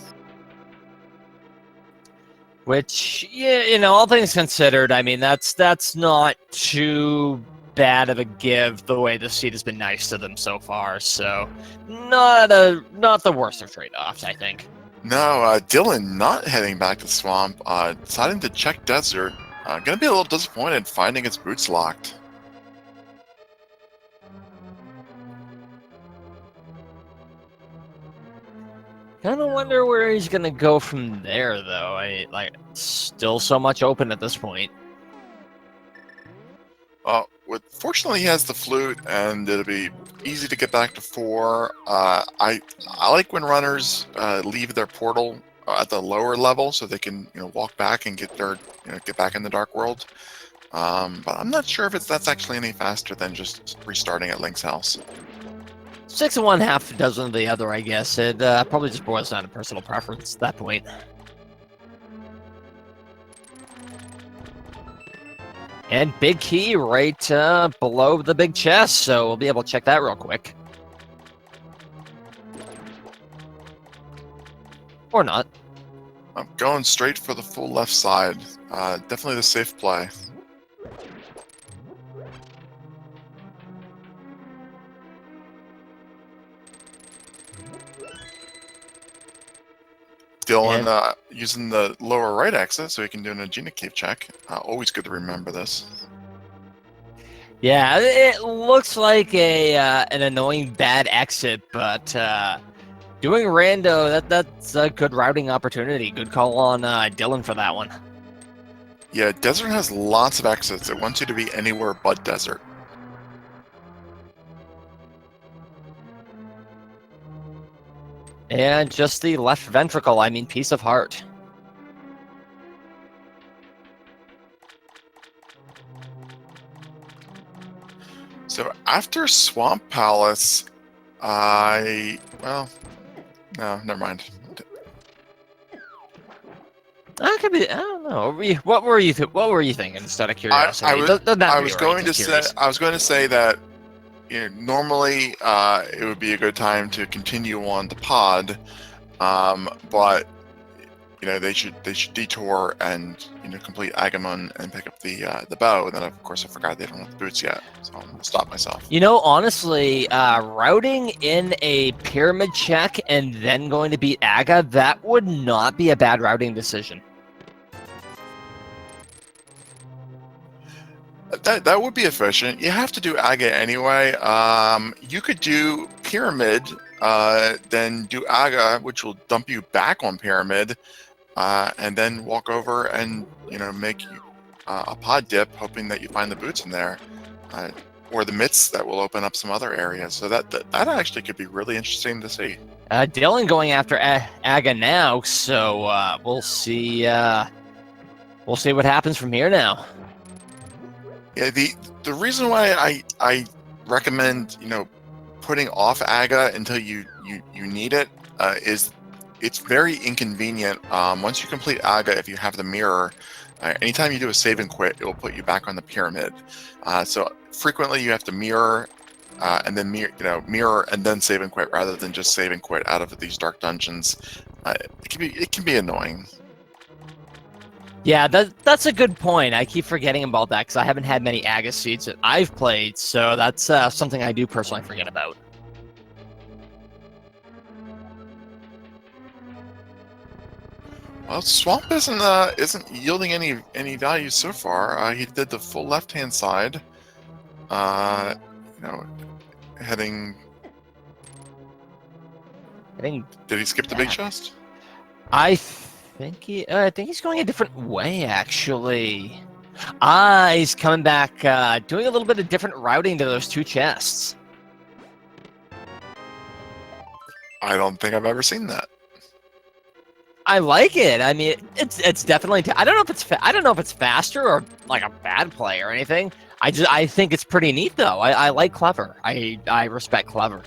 Which, yeah, you know, all things considered, I mean, that's not too bad of a give the way the seed has been nice to them so far. So not the worst of trade-offs, I think. No, Dylan not heading back to Swamp, deciding to check Desert. Gonna be a little disappointed finding his boots locked. Kind of wonder where he's gonna go from there, though. Still so much open at this point. Fortunately, he has the flute, and it'll be easy to get back to 4. I like when runners leave their portal at the lower level, so they can walk back and get back in the dark world. But I'm not sure if that's actually any faster than just restarting at Link's house. 6 of one, half a dozen of the other, I guess. It probably just boils down to personal preference at that point. And big key right below the big chest, so we'll be able to check that real quick. Or not. I'm going straight for the full left side. Definitely the safe play. Dylan using the lower right exit so he can do an Agena Cave check. Always good to remember this. Yeah, it looks like an annoying bad exit, but doing rando, that's a good routing opportunity. Good call on Dylan for that one. Yeah, Desert has lots of exits. It wants you to be anywhere but Desert. And just the left ventricle, I mean, piece of heart. So after Swamp Palace, well, no, never mind. That could be. I don't know. What were you thinking? Just out of curiosity. I was going to say that normally it would be a good time to continue on the pod, but they should detour and complete Agamon and pick up the bow. And then of course I forgot they don't have the boots yet, so I'm gonna stop myself. Honestly, routing in a pyramid check and then going to beat Aga, that would not be a bad routing decision. That would be efficient. You have to do Aga anyway. You could do Pyramid, then do Aga, which will dump you back on Pyramid, and then walk over and make a pod dip, hoping that you find the boots in there, or the mitts that will open up some other areas. So that actually could be really interesting to see. Dylan going after Aga now, so we'll see. We'll see what happens from here now. Yeah, the reason why I recommend putting off Aga until you need it is it's very inconvenient. Once you complete Aga, if you have the mirror, anytime you do a save and quit, it will put you back on the pyramid. So frequently you have to mirror and then mirror and then save and quit rather than just save and quit out of these dark dungeons. It can be annoying. Yeah, that's a good point. I keep forgetting about that because I haven't had many Aga seeds that I've played, so that's something I do personally forget about. Well, Swamp isn't yielding any value so far. He did the full left-hand side. You know, heading. I think. Did he skip the big chest? I think he's going a different way, actually. He's coming back, doing a little bit of different routing to those 2 chests. I don't think I've ever seen that. I like it. I mean, it's definitely. I don't know if it's faster or like a bad play or anything. I think it's pretty neat though. I like clever. I respect clever.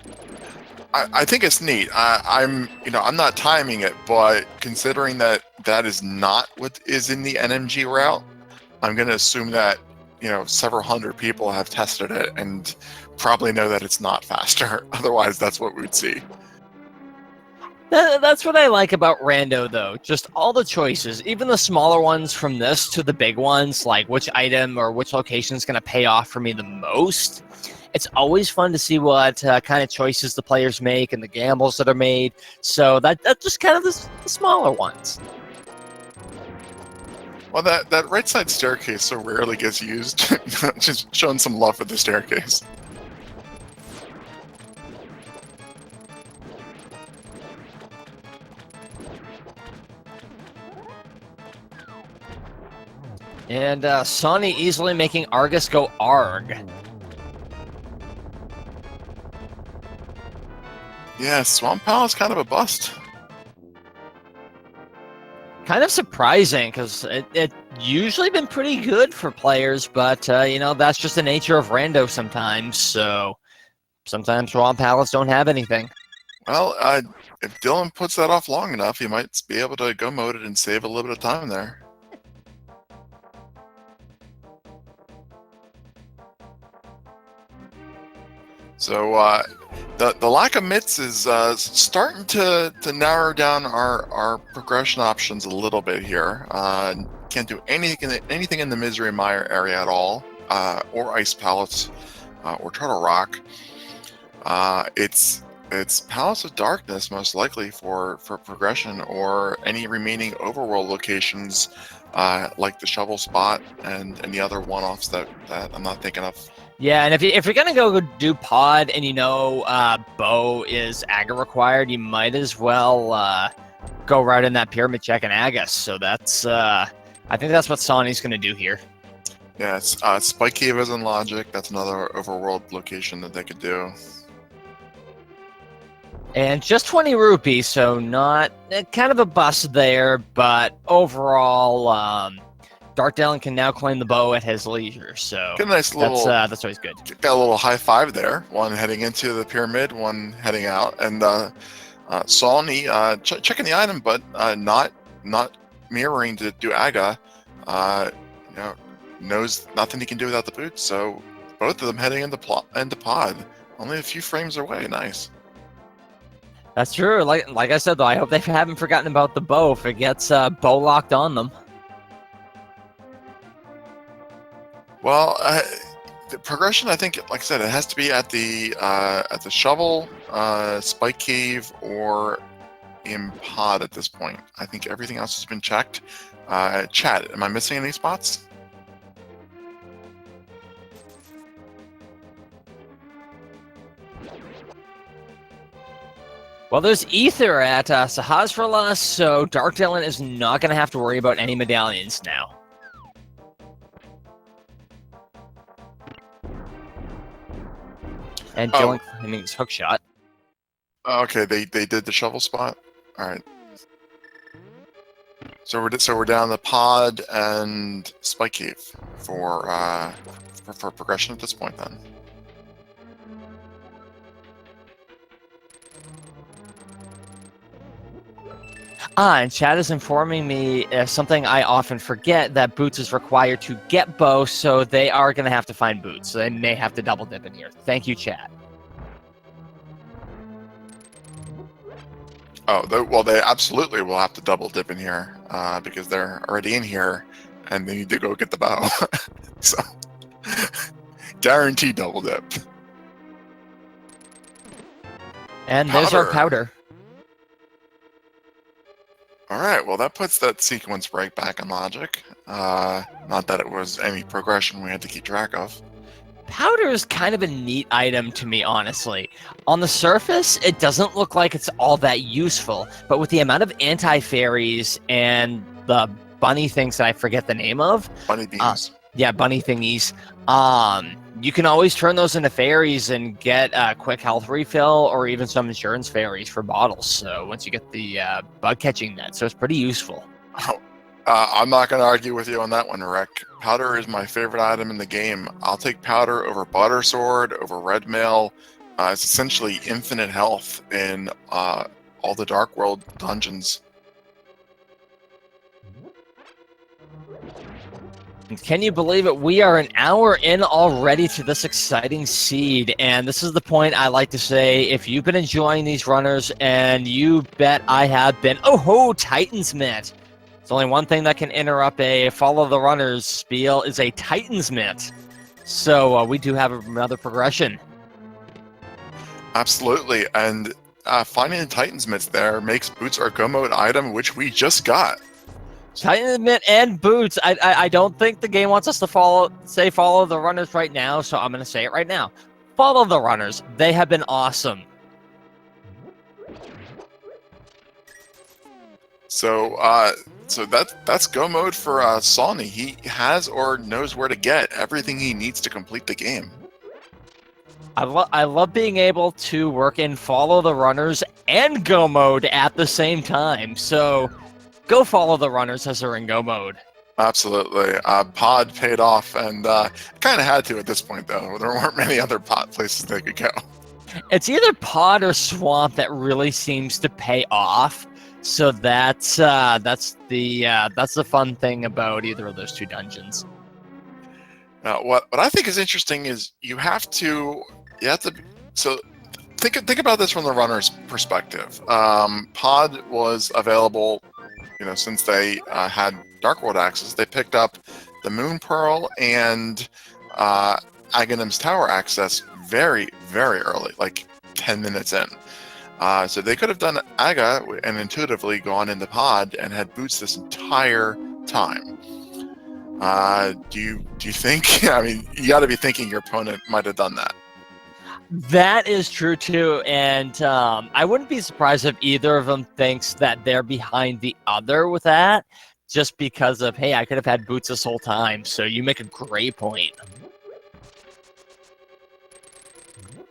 I think it's neat. I'm not timing it, but considering that is not what is in the NMG route, I'm going to assume that several hundred people have tested it and probably know that it's not faster. Otherwise, that's what we'd see. That's what I like about Rando, though. Just all the choices, even the smaller ones from this to the big ones, like which item or which location is going to pay off for me the most. It's always fun to see what kind of choices the players make and the gambles that are made. So that's just kind of the smaller ones. Well, that right side staircase so rarely gets used. Just showing some love for the staircase. And Sawny easily making Argus go Arg. Yeah, Swamp Pal is kind of a bust. Kind of surprising, because it usually been pretty good for players, but, that's just the nature of Rando sometimes, so sometimes Swamp Palace don't have anything. Well, if Dylan puts that off long enough, he might be able to go mode it and save a little bit of time there. So the lack of mitts is starting to narrow down our progression options a little bit here. Can't do anything in the Misery Mire area at all, or Ice Palace, or Turtle Rock. It's Palace of Darkness most likely for progression, or any remaining overworld locations like the Shovel Spot and the other one-offs that I'm not thinking of. Yeah, and if you're gonna go do pod and bow is Aga required, you might as well go right in that pyramid check and Agus. So that's I think that's what Sawny's gonna do here. Yeah, Spike Cave is in Logic. That's another overworld location that they could do. And just 20 rupees, so not kind of a bust there, but overall, DarkDyllon can now claim the bow at his leisure, so get a nice little, that's always good. Got a little high five there. One heading into the pyramid, one heading out, and Sawney checking the item, but not mirroring to do Aga. Knows nothing he can do without the boots, so both of them heading into pod. Only a few frames away. Nice. That's true. Like I said, though, I hope they haven't forgotten about the bow if it gets bow locked on them. Well, the progression, I think, like I said, it has to be at the Shovel, Spike Cave, or in pod at this point. I think everything else has been checked. Chat, am I missing any spots? Well, there's Ether at Sahasrahla, so DarkDyllon is not going to have to worry about any medallions now. And Dylan claiming his hook shot. Okay, they did the shovel spot. All right. So we're down the pod and Spike Cave for progression at this point then. And Chad is informing me something I often forget, that boots is required to get bow, so they are going to have to find boots. So they may have to double dip in here. Thank you, Chad. Oh, well, they absolutely will have to double dip in here because they're already in here and they need to go get the bow. So, guaranteed double dip. And there's our powder. All right, well, that puts that sequence right back in logic. Not that it was any progression we had to keep track of. Powder is kind of a neat item to me, honestly. On the surface, it doesn't look like it's all that useful, but with the amount of anti-fairies and the bunny things that I forget the name of, Bunny beans. yeah, bunny thingies, you can always turn those into fairies and get a quick health refill or even some insurance fairies for bottles. So once you get the bug catching net, so it's pretty useful. I'm not going to argue with you on that one, Rick. Powder is my favorite item in the game. I'll take powder over butter sword, over red mail. It's essentially infinite health in all the Dark World dungeons. Can you believe it? We are an hour in already to this exciting seed, and this is the point I like to say. If you've been enjoying these runners, and you bet I have been, oh ho, Titan's Mitt. There's only one thing that can interrupt a follow the runners spiel is a Titan's Mitt. So we do have another progression. Absolutely, and finding the Titan's Mitts there makes Boots our go mode item, which we just got. Titan's Mitt and Boots. I don't think the game wants us to follow the runners right now, so I'm going to say it right now. Follow the runners. They have been awesome. So that's go mode for Sawney. He has or knows where to get everything he needs to complete the game. I love being able to work in follow the runners and go mode at the same time. So go follow the runners as they're in go mode. Absolutely. Pod paid off, and kind of had to at this point, though. There weren't many other pod places they could go. It's either pod or swamp that really seems to pay off. So that's the fun thing about either of those two dungeons. What I think is interesting is you have to so think about this from the runner's perspective. Pod was available, since they had Dark World access. They picked up the Moon Pearl and Aghanim's Tower access very, very early, like 10 minutes in. So they could have done Aga and intuitively gone into Pod and had Boots this entire time. Do you think? I mean, you got to be thinking your opponent might have done that. That is true too, and I wouldn't be surprised if either of them thinks that they're behind the other with that, just because of, hey, I could have had Boots this whole time. So you make a great point.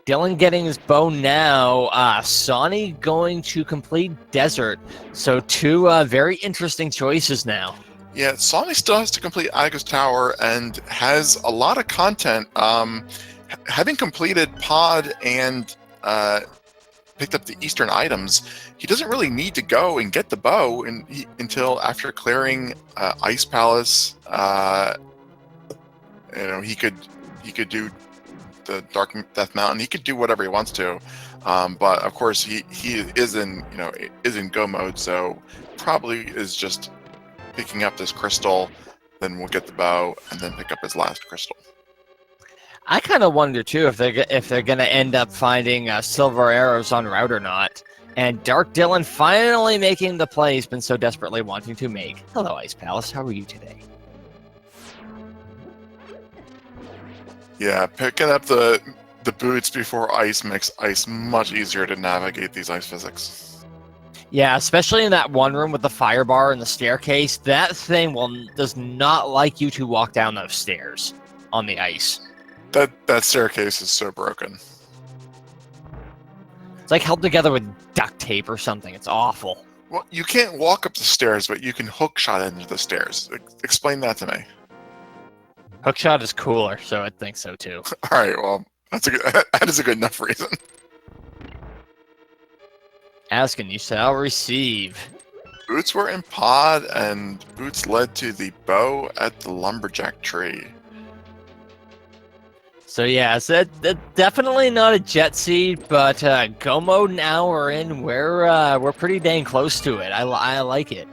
Dylan getting his bow now. Sawney going to complete Desert. So two very interesting choices now. Yeah, Sawney still has to complete Aga's Tower and has a lot of content. Having completed Pod and picked up the Eastern items, he doesn't really need to go and get the bow until after clearing Ice Palace. He could do the Dark Death Mountain. He could do whatever he wants to, but of course he is in go mode, so probably is just picking up this crystal. Then we'll get the bow and then pick up his last crystal. I kind of wonder too if they're gonna end up finding silver arrows en route or not. And DarkDyllon finally making the play he's been so desperately wanting to make. Hello, Ice Palace. How are you today? Yeah, picking up the boots before ice makes ice much easier to navigate these ice physics. Yeah, especially in that one room with the fire bar and the staircase. That thing does not like you to walk down those stairs on the ice. That staircase is so broken. It's like held together with duct tape or something. It's awful. Well, you can't walk up the stairs, but you can hook shot into the stairs. Explain that to me. Hookshot is cooler, so I think so too. All right, well, that is a good enough reason. Asking, you shall receive. Boots were in Pod, and Boots led to the bow at the lumberjack tree. So yeah, so that's definitely not a jet seed, but go mode now we're in. We're pretty dang close to it. I like it.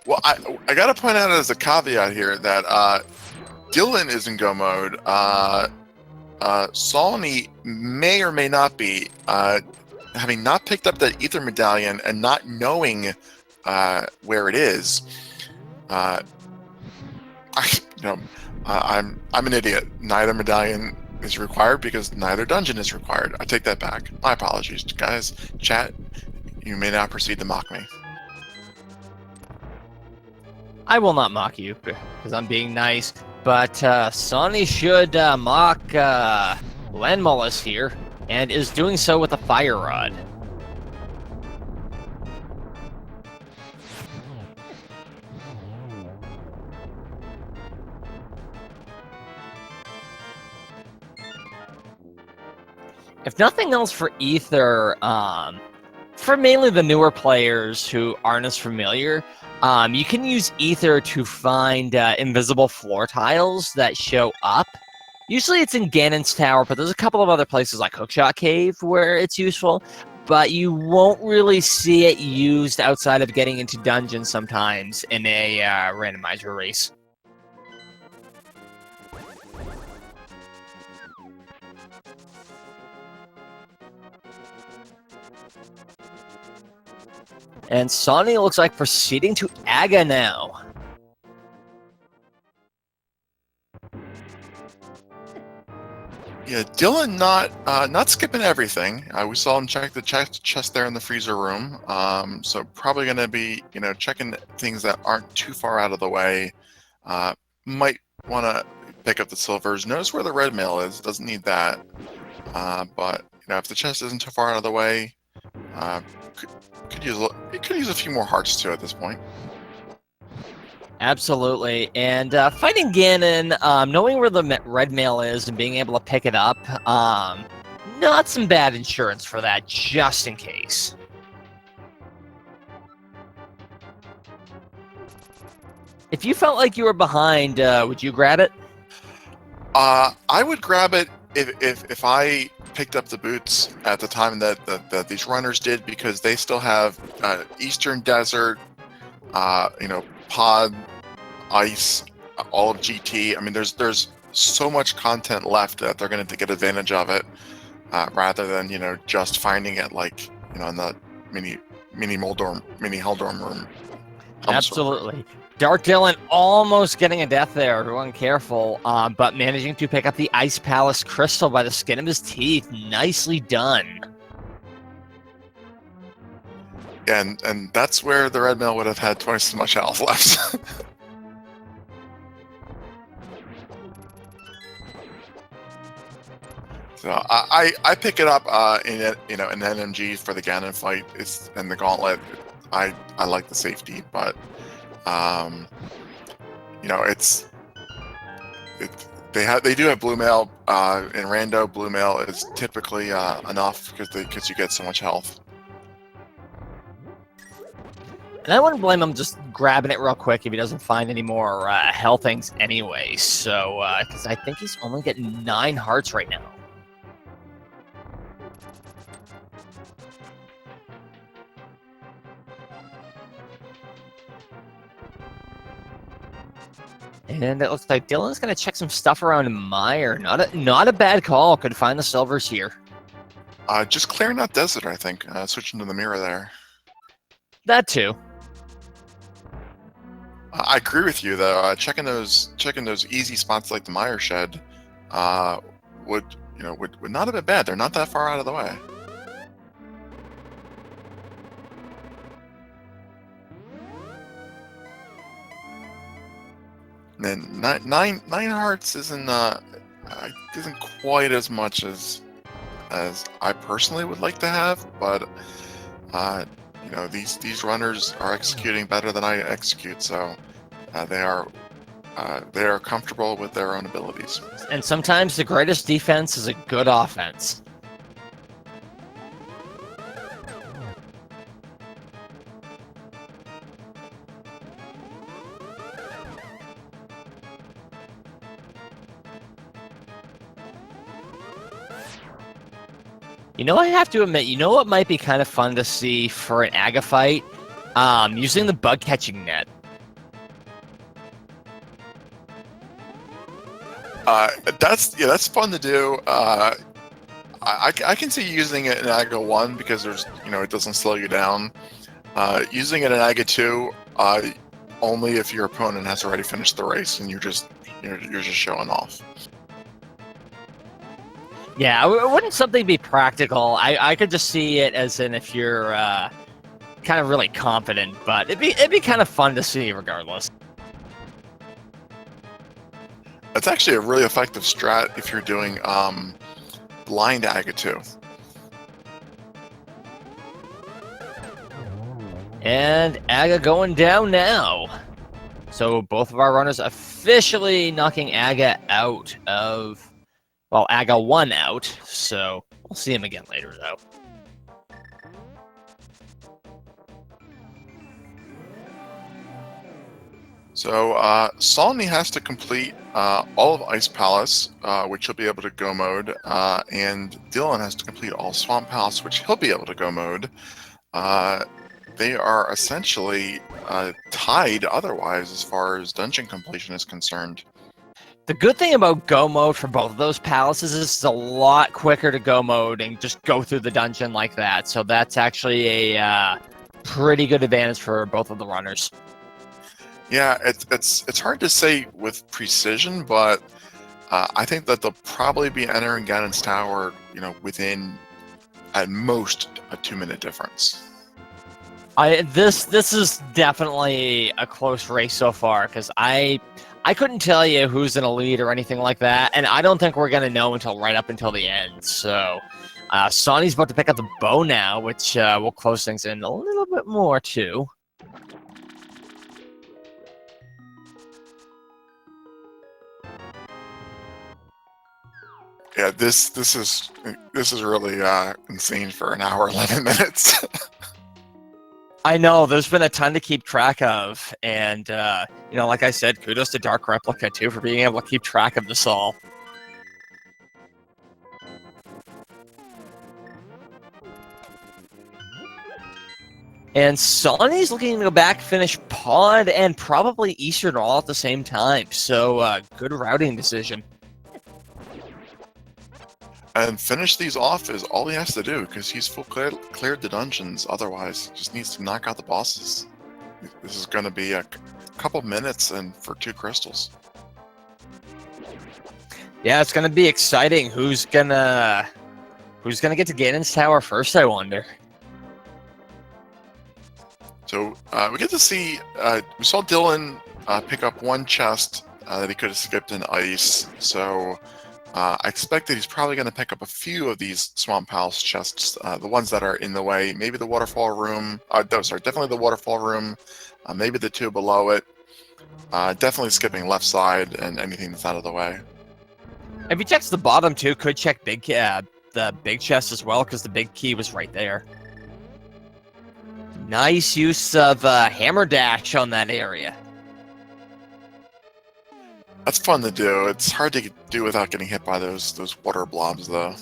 Well, I got to point out as a caveat here that Dylan is in go mode. Sawney may or may not be. having not picked up that ether medallion and not knowing where it is, I'm an idiot. Neither medallion is required because neither dungeon is required. I take that back. My apologies, guys. Chat, you may now proceed to mock me. I will not mock you because I'm being nice, but Sonny should mock Landmolus here, and is doing so with a fire rod. If nothing else for Ether, for mainly the newer players who aren't as familiar, you can use Ether to find invisible floor tiles that show up. Usually it's in Ganon's Tower, but there's a couple of other places like Hookshot Cave where it's useful, but you won't really see it used outside of getting into dungeons sometimes in a randomizer race. And Sonny looks like proceeding to Aga now. Yeah, Dylan not skipping everything. We saw him check the chest there in the freezer room. So probably going to be checking things that aren't too far out of the way. Might want to pick up the silvers. Notice where the red mail is. Doesn't need that. But if the chest isn't too far out of the way, could use a few more hearts too at this point. Absolutely, and fighting Ganon, knowing where the red mail is and being able to pick it up, not some bad insurance for that, just in case. If you felt like you were behind, would you grab it? I would grab it if I picked up the boots at the time that these runners did, because they still have Eastern Desert, Pod, Ice, all of GT. I mean, there's so much content left that they're going to get advantage of it, rather than just finding it like in the mini Helldorm room. Absolutely. DarkDyllon almost getting a death there, everyone careful, but managing to pick up the Ice Palace Crystal by the skin of his teeth. Nicely done. And that's where the red mail would have had twice as much health left. So I pick it up in an NMG for the Ganon fight. And the Gauntlet. I like the safety, but they do have blue mail in rando. Blue mail is typically enough because you get so much health. And I wouldn't blame him just grabbing it real quick if he doesn't find any more health things anyway. So, because I think he's only getting 9 hearts right now. And it looks like Dylan's going to check some stuff around Mire. Not a bad call. Could find the silvers here. Just clearing that desert, I think. Switching to the mirror there. That too. I agree with you though. Checking those easy spots like the Mire Shed would not have been bad. They're not that far out of the way. And then nine hearts isn't quite as much as I personally would like to have, but these runners are executing better than I execute, so they are comfortable with their own abilities. And sometimes the greatest defense is a good offense. I have to admit, what might be kind of fun to see for an Aga fight? Using the bug catching net. That's fun to do. I can see using it in AGA 1 because there's, it doesn't slow you down. Using it in AGA 2, only if your opponent has already finished the race and you're just showing off. Yeah, wouldn't something be practical? I could just see it as in if you're kind of really confident, but it'd be kind of fun to see regardless. It's actually a really effective strat if you're doing blind AGA 2. And AGA going down now. So both of our runners officially knocking AGA out of, well, AGA 1 out. So we'll see him again later, though. So Sawney has to complete all of Ice Palace, which he'll be able to go mode, and Dyllon has to complete all Swamp Palace, which he'll be able to go mode. They are essentially tied otherwise as far as dungeon completion is concerned. The good thing about go mode for both of those palaces is it's a lot quicker to go mode and just go through the dungeon like that. So that's actually a pretty good advantage for both of the runners. Yeah, it's hard to say with precision, but I think that they'll probably be entering Ganon's Tower, within at most a 2-minute difference. This is definitely a close race so far because I couldn't tell you who's in a lead or anything like that, and I don't think we're gonna know until right up until the end. So Sonny's about to pick up the bow now, which will close things in a little bit more too. Yeah, this is really insane for an hour 11 minutes. I know there's been a ton to keep track of, and like I said, kudos to Dark Replica too for being able to keep track of this all. And Sonny's looking to go back, finish Pod and probably Eastern all at the same time. So good routing decision. And finish these off is all he has to do because he's full cleared the dungeons. Otherwise, just needs to knock out the bosses. This is going to be a couple minutes and for 2 crystals. Yeah, it's going to be exciting. Who's gonna get to Ganon's Tower first? I wonder. So we get to see. We saw Dyllon pick up 1 chest that he could have skipped in ice. So. I expect that he's probably going to pick up a few of these Swamp Palace chests, the ones that are in the way. Maybe the waterfall room. Definitely the waterfall room. Maybe the 2 below it. Definitely skipping left side and anything that's out of the way. If he checks the bottom too, could check the big chest as well because the big key was right there. Nice use of hammer dash on that area. That's fun to do. It's hard to do without getting hit by those water blobs, though.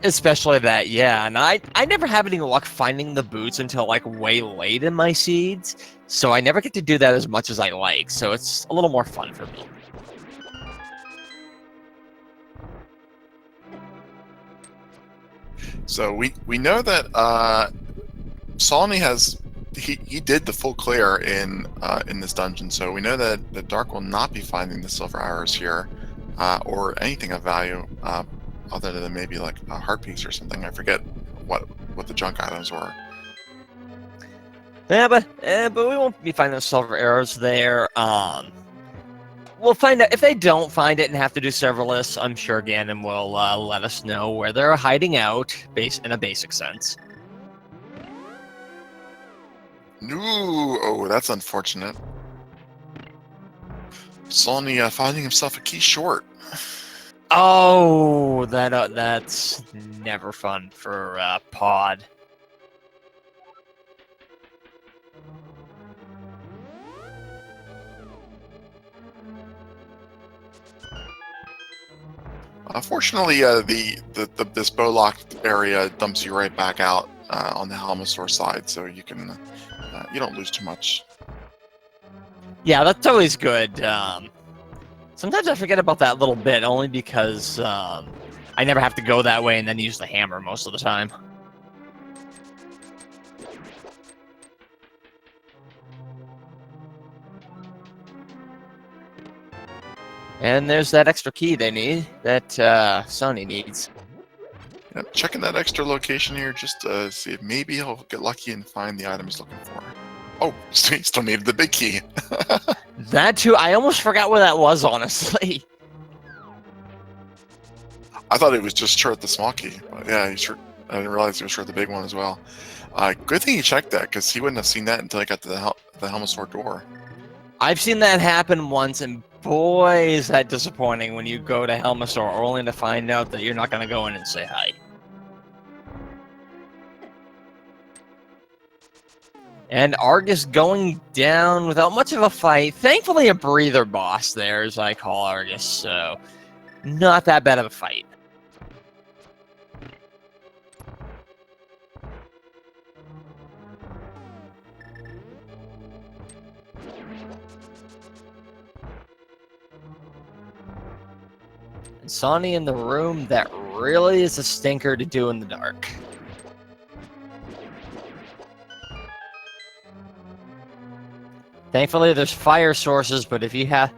Especially that, yeah. And I never have any luck finding the boots until like way late in my seeds, so I never get to do that as much as I like. So it's a little more fun for me. So we know that Sawney has. He did the full clear in this dungeon, so we know that the Dark will not be finding the silver arrows here, or anything of value, other than maybe like a heart piece or something. I forget what the junk items were. Yeah, but we won't be finding those silver arrows there. We'll find out if they don't find it and have to do serverless. I'm sure Ganon will let us know where they're hiding out, in a basic sense. No, oh, that's unfortunate. Sawney finding himself a key short. Oh, that's never fun for Pod. Fortunately, this bow locked area dumps you right back out on the Halmasaur side, so you can you don't lose too much. Yeah, that's always good. Sometimes I forget about that little bit, only because I I never have to go that way and then use the hammer most of the time. And there's that extra key they need, that Sony needs. Yeah, checking that extra location here just to see if maybe he'll get lucky and find the item he's looking for. Oh, he still needed the big key. That too, I almost forgot where that was, honestly. I thought it was just short the small key, but yeah, I didn't realize he was short the big one as well. Good thing he checked that, because he wouldn't have seen that until he got to the Helmasaur door. I've seen that happen once, and boy, is that disappointing when you go to Helmasaur only to find out that you're not going to go in and say hi. And Argus going down without much of a fight. Thankfully, a breather boss there, as I call Argus, so not that bad of a fight. And Sawny in the room, that really is a stinker to do in the dark. Thankfully, there's fire sources, but if you have...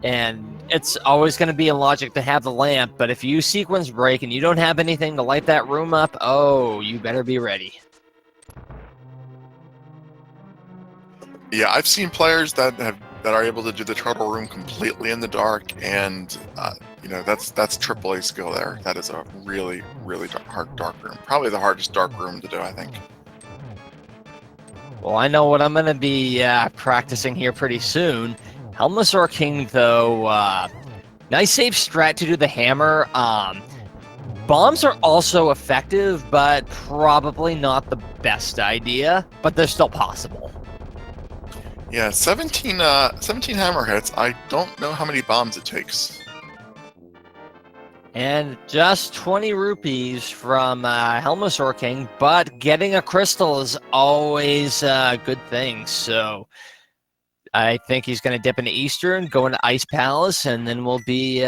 And it's always going to be a logic to have the lamp, but if you sequence break and you don't have anything to light that room up, oh, you better be ready. Yeah, I've seen players that are able to do the turtle room completely in the dark, and that's AAA skill there. That is a really, really hard dark room. Probably the hardest dark room to do, I think. Well, I know what I'm going to be practicing here pretty soon. Helmasaur King, though, nice safe strat to do the hammer. Bombs are also effective, but probably not the best idea, but they're still possible. Yeah, 17 hammer hits. I don't know how many bombs it takes. And just 20 rupees from Helmasaur King, but getting a crystal is always a good thing. So I think he's going to dip into Eastern, go into Ice Palace, and then we'll be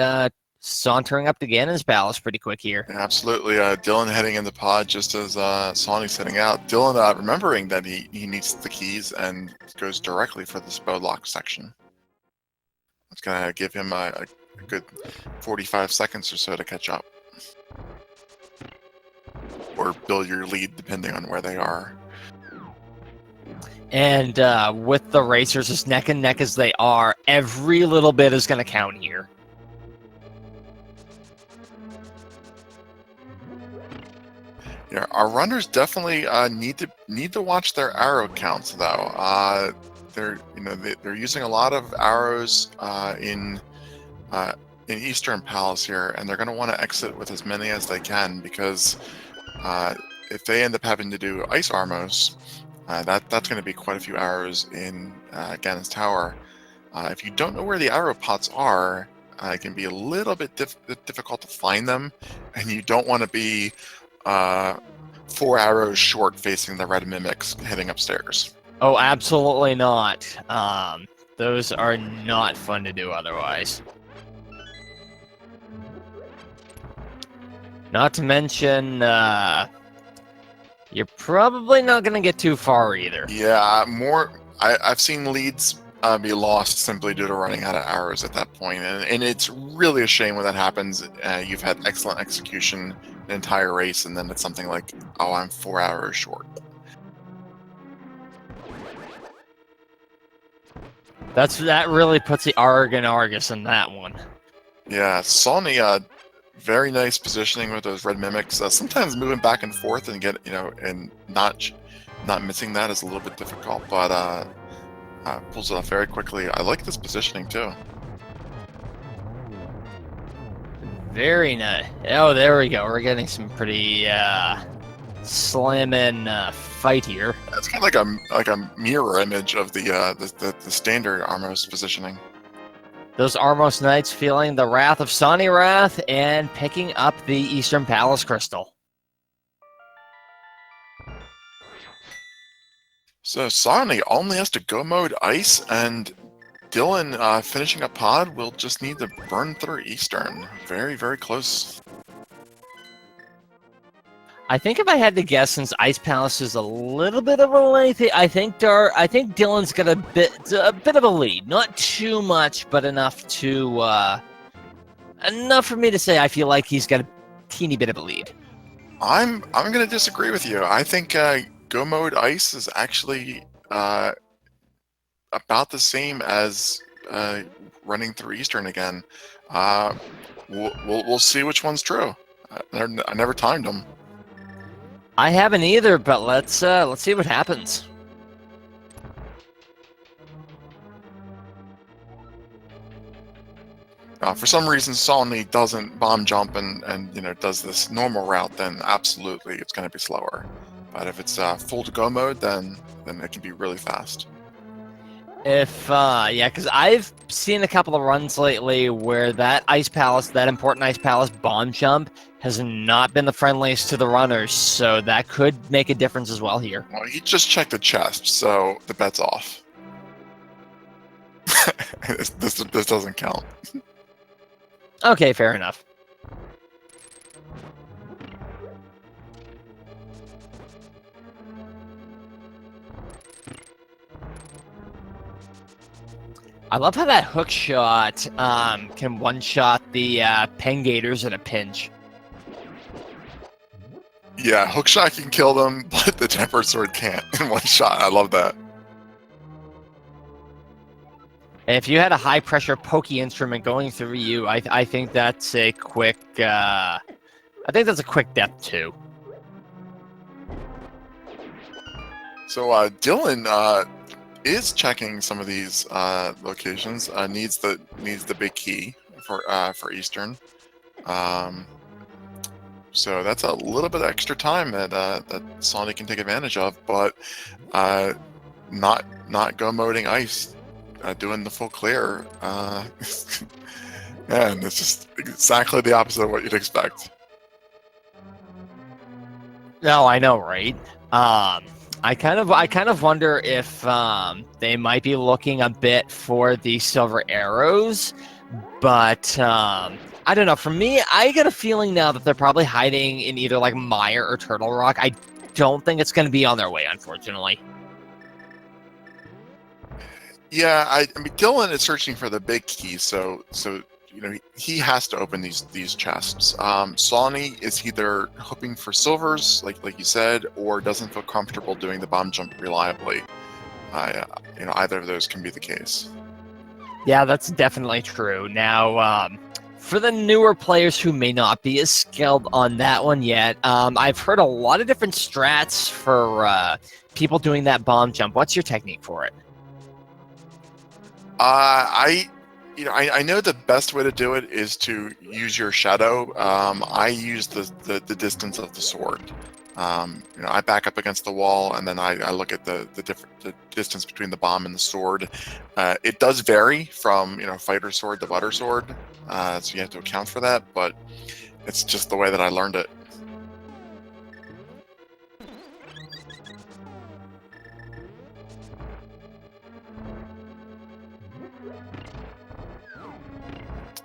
sauntering up to Ganon's Palace pretty quick here. Yeah, absolutely. Dylan heading in the pod just as Sawny's heading out. Dylan remembering that he needs the keys and goes directly for the spell lock section. It's going to give him a good 45 seconds or so to catch up. Or build your lead depending on where they are. And with the racers as neck and neck as they are, every little bit is going to count here. Yeah, our runners definitely need to watch their arrow counts though. They're using a lot of arrows in Eastern Palace here, and they're going to want to exit with as many as they can, because if they end up having to do Ice Armos, that's going to be quite a few arrows in Ganon's Tower. If you don't know where the arrow pots are, it can be a little bit difficult to find them, and you don't want to be 4 arrows short facing the red mimics heading upstairs. Oh, absolutely not. Those are not fun to do otherwise. Not to mention, you're probably not going to get too far either. Yeah, I've seen leads be lost simply due to running out of arrows at that point, and it's really a shame when that happens. You've had excellent execution an entire race, and then it's something like, oh, I'm 4 arrows short. That really puts the Argus in that one. Yeah, Sawney, very nice positioning with those red mimics. Sometimes moving back and forth and and not missing that is a little bit difficult, but pulls it off very quickly. I like this positioning too. Very nice. Oh, there we go. We're getting some pretty slamming fight here. It's kind of like a mirror image of the standard Armos positioning. Those Armos Knights feeling the wrath of Sawneyrath and picking up the Eastern Palace Crystal. So Sawney only has to go mode Ice, and Dylan finishing a pod will just need to burn through Eastern. Very, very close. I think if I had to guess, since Ice Palace is a little bit of a lengthy, I think Dylan's got a bit of a lead. Not too much, but enough for me to say I feel like he's got a teeny bit of a lead. I'm going to disagree with you. I think Go Mode Ice is actually about the same as running through Eastern again. We'll see which one's true. I never timed them. I haven't either, but let's see what happens. For some reason, Sawney doesn't bomb jump and does this normal route, then absolutely it's going to be slower. But if it's full to go mode, then it can be really fast. Because I've seen a couple of runs lately where that important Ice Palace bomb jump has not been the friendliest to the runners, so that could make a difference as well here. Well, he just checked the chest, so the bet's off. this doesn't count. Okay, fair enough. I love how that hook shot can one-shot the Pengators in a pinch. Yeah, hook shot can kill them, but the tempered sword can't in one shot. I love that. If you had a high-pressure pokey instrument going through you, I think that's a quick. I think that's a quick death too. So Dylan is checking some of these locations. Needs the big key for Eastern. So that's a little bit extra time that Sonic can take advantage of, but not go moding Ice, doing the full clear. Man, it's just exactly the opposite of what you'd expect. No, I know, right? I kind of wonder if they might be looking a bit for the silver arrows, but I don't know. For me, I get a feeling now that they're probably hiding in either like Mire or Turtle Rock. I don't think it's going to be on their way, unfortunately. Yeah, I mean Dylan is searching for the big key, so he has to open these chests. Sawney is either hoping for silvers, like you said, or doesn't feel comfortable doing the bomb jump reliably. Either of those can be the case. Yeah, that's definitely true. Now, for the newer players who may not be as skilled on that one yet, I've heard a lot of different strats for people doing that bomb jump. What's your technique for it? I know the best way to do it is to use your shadow. I use the distance of the sword. I back up against the wall, and then I look at the distance between the bomb and the sword. It does vary from fighter sword to butter sword, so you have to account for that. But it's just the way that I learned it.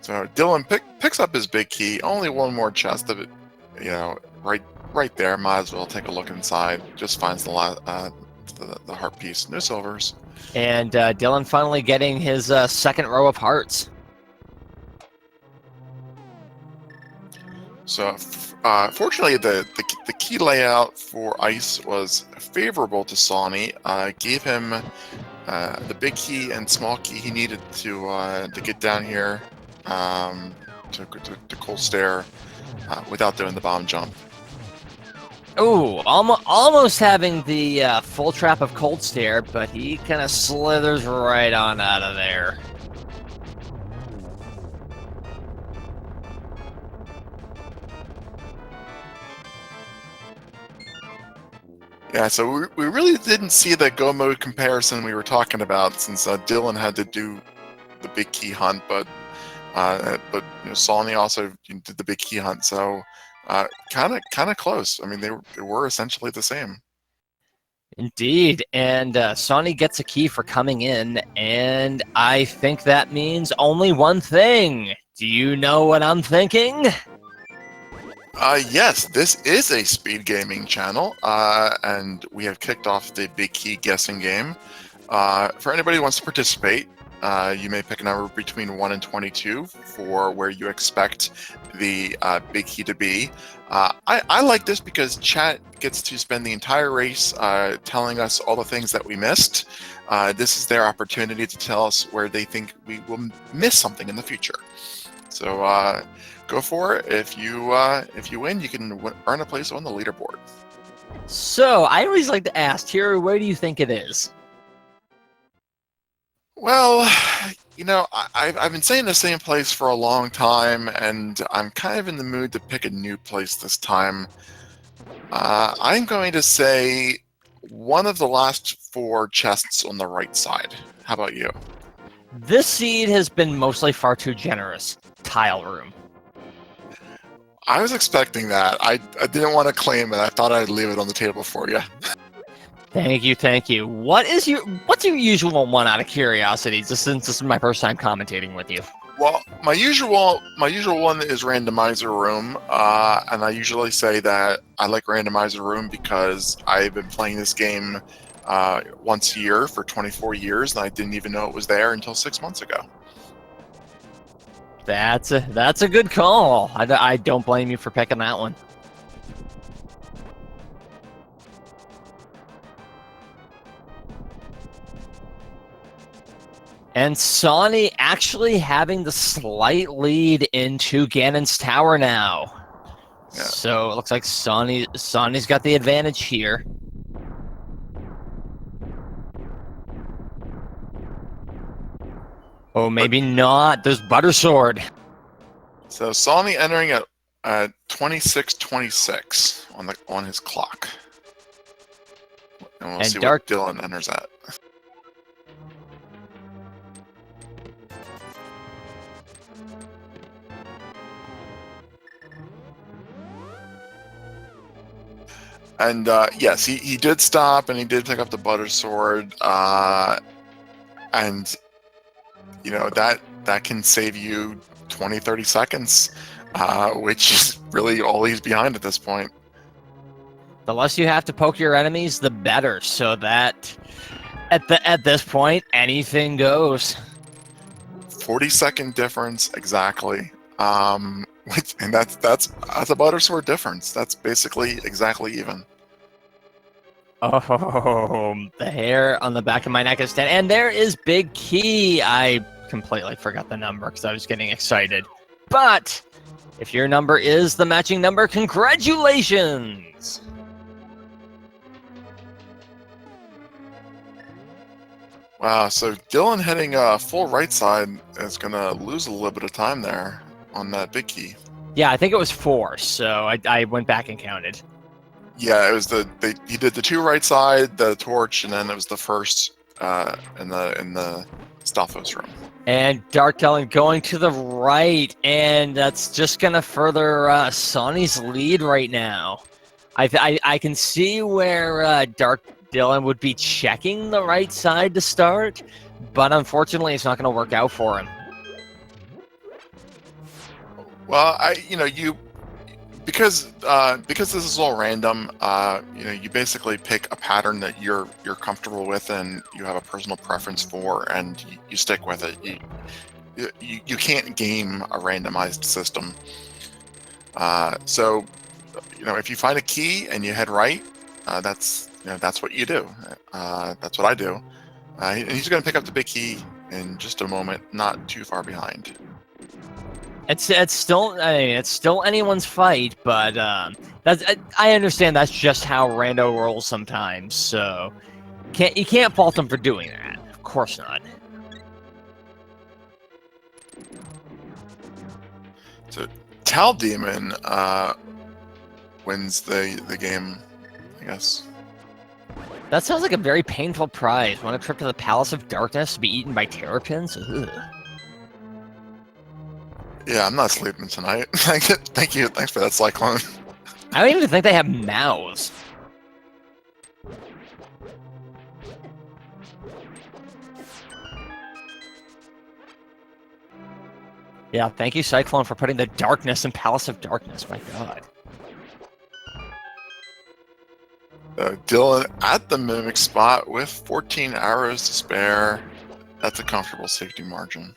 So Dylan picks up his big key. Only one more chest of it, right there. Might as well take a look inside. Just finds the heart piece. No silvers. And Dylan finally getting his second row of hearts. So fortunately, the key layout for Ice was favorable to Sawney. Gave him the big key and small key he needed to get down here. To cold stare without doing the bomb jump. Ooh, almost having the full trap of cold stare, but he kind of slithers right on out of there. Yeah, so we really didn't see the go mode comparison we were talking about, since Dylan had to do the big key hunt, but Sawney also did the big key hunt, so kind of close. I mean, they were essentially the same. Indeed, and Sawney gets a key for coming in, and I think that means only one thing. Do you know what I'm thinking? Yes, this is a speed gaming channel, and we have kicked off the Big Key guessing game. For anybody who wants to participate, you may pick a number between 1 and 22 for where you expect the Big Key to be. I like this because chat gets to spend the entire race telling us all the things that we missed. This is their opportunity to tell us where they think we will miss something in the future. So go for it. If you win, you can earn a place on the leaderboard. So I always like to ask, Terry, where do you think it is? Well, you know, I've been saying the same place for a long time, and I'm kind of in the mood to pick a new place this time. I'm going to say one of the last 4 chests on the right side. How about you? This seed has been mostly far too generous. Tile room. I was expecting that. I didn't want to claim it. I thought I'd leave it on the table for you. Thank you, thank you. What's your usual one, out of curiosity, just since this is my first time commentating with you? Well, my usual one is Randomizer Room, and I usually say that I like Randomizer Room because I've been playing this game once a year for 24 years, and I didn't even know it was there until 6 months ago. That's a good call. I don't blame you for picking that one. And Sawney actually having the slight lead into Ganon's tower now. Yeah. So it looks like Sawney's got the advantage here. Oh, maybe not. There's Buttersword. So Sawney entering at 26:26 on his clock. And we'll see what Dylan enters at. And yes, he did stop and he did pick up the Buttersword. And you know, that can save you 20-30 seconds, which is really all he's behind at this point. The less you have to poke your enemies, the better. So that at this point, anything goes. 40-second difference exactly. And that's a Buttersword difference. That's basically exactly even. Oh, the hair on the back of my neck is dead. And there is Big Key. I completely forgot the number because I was getting excited. But if your number is the matching number, congratulations! Wow, so Dylan heading full right side is going to lose a little bit of time there on that Big Key. Yeah, I think it was 4, so I went back and counted. Yeah, it was he did the 2 right side, the torch, and then it was the first in the Stalfos room. And DarkDyllon going to the right, and that's just gonna further Sawney's lead right now. I can see where DarkDyllon would be checking the right side to start, but unfortunately, it's not gonna work out for him. Well, because this is all random, you basically pick a pattern that you're comfortable with and you have a personal preference for, and you stick with it. You can't game a randomized system. So, if you find a key and you head right, that's what you do. That's what I do. And he's going to pick up the Big Key in just a moment, not too far behind. It's still anyone's fight, but I understand that's just how Rando rolls sometimes. So you can't fault him for doing that. Of course not. So Tal Demon wins the game, I guess. That sounds like a very painful prize. Want a trip to the Palace of Darkness to be eaten by terrapins? Ugh. Yeah, I'm not sleeping tonight. Thank you. Thanks for that, Cyclone. I don't even think they have mouths. Yeah, thank you, Cyclone, for putting the darkness in Palace of Darkness. My God. Dylan at the mimic spot with 14 arrows to spare. That's a comfortable safety margin.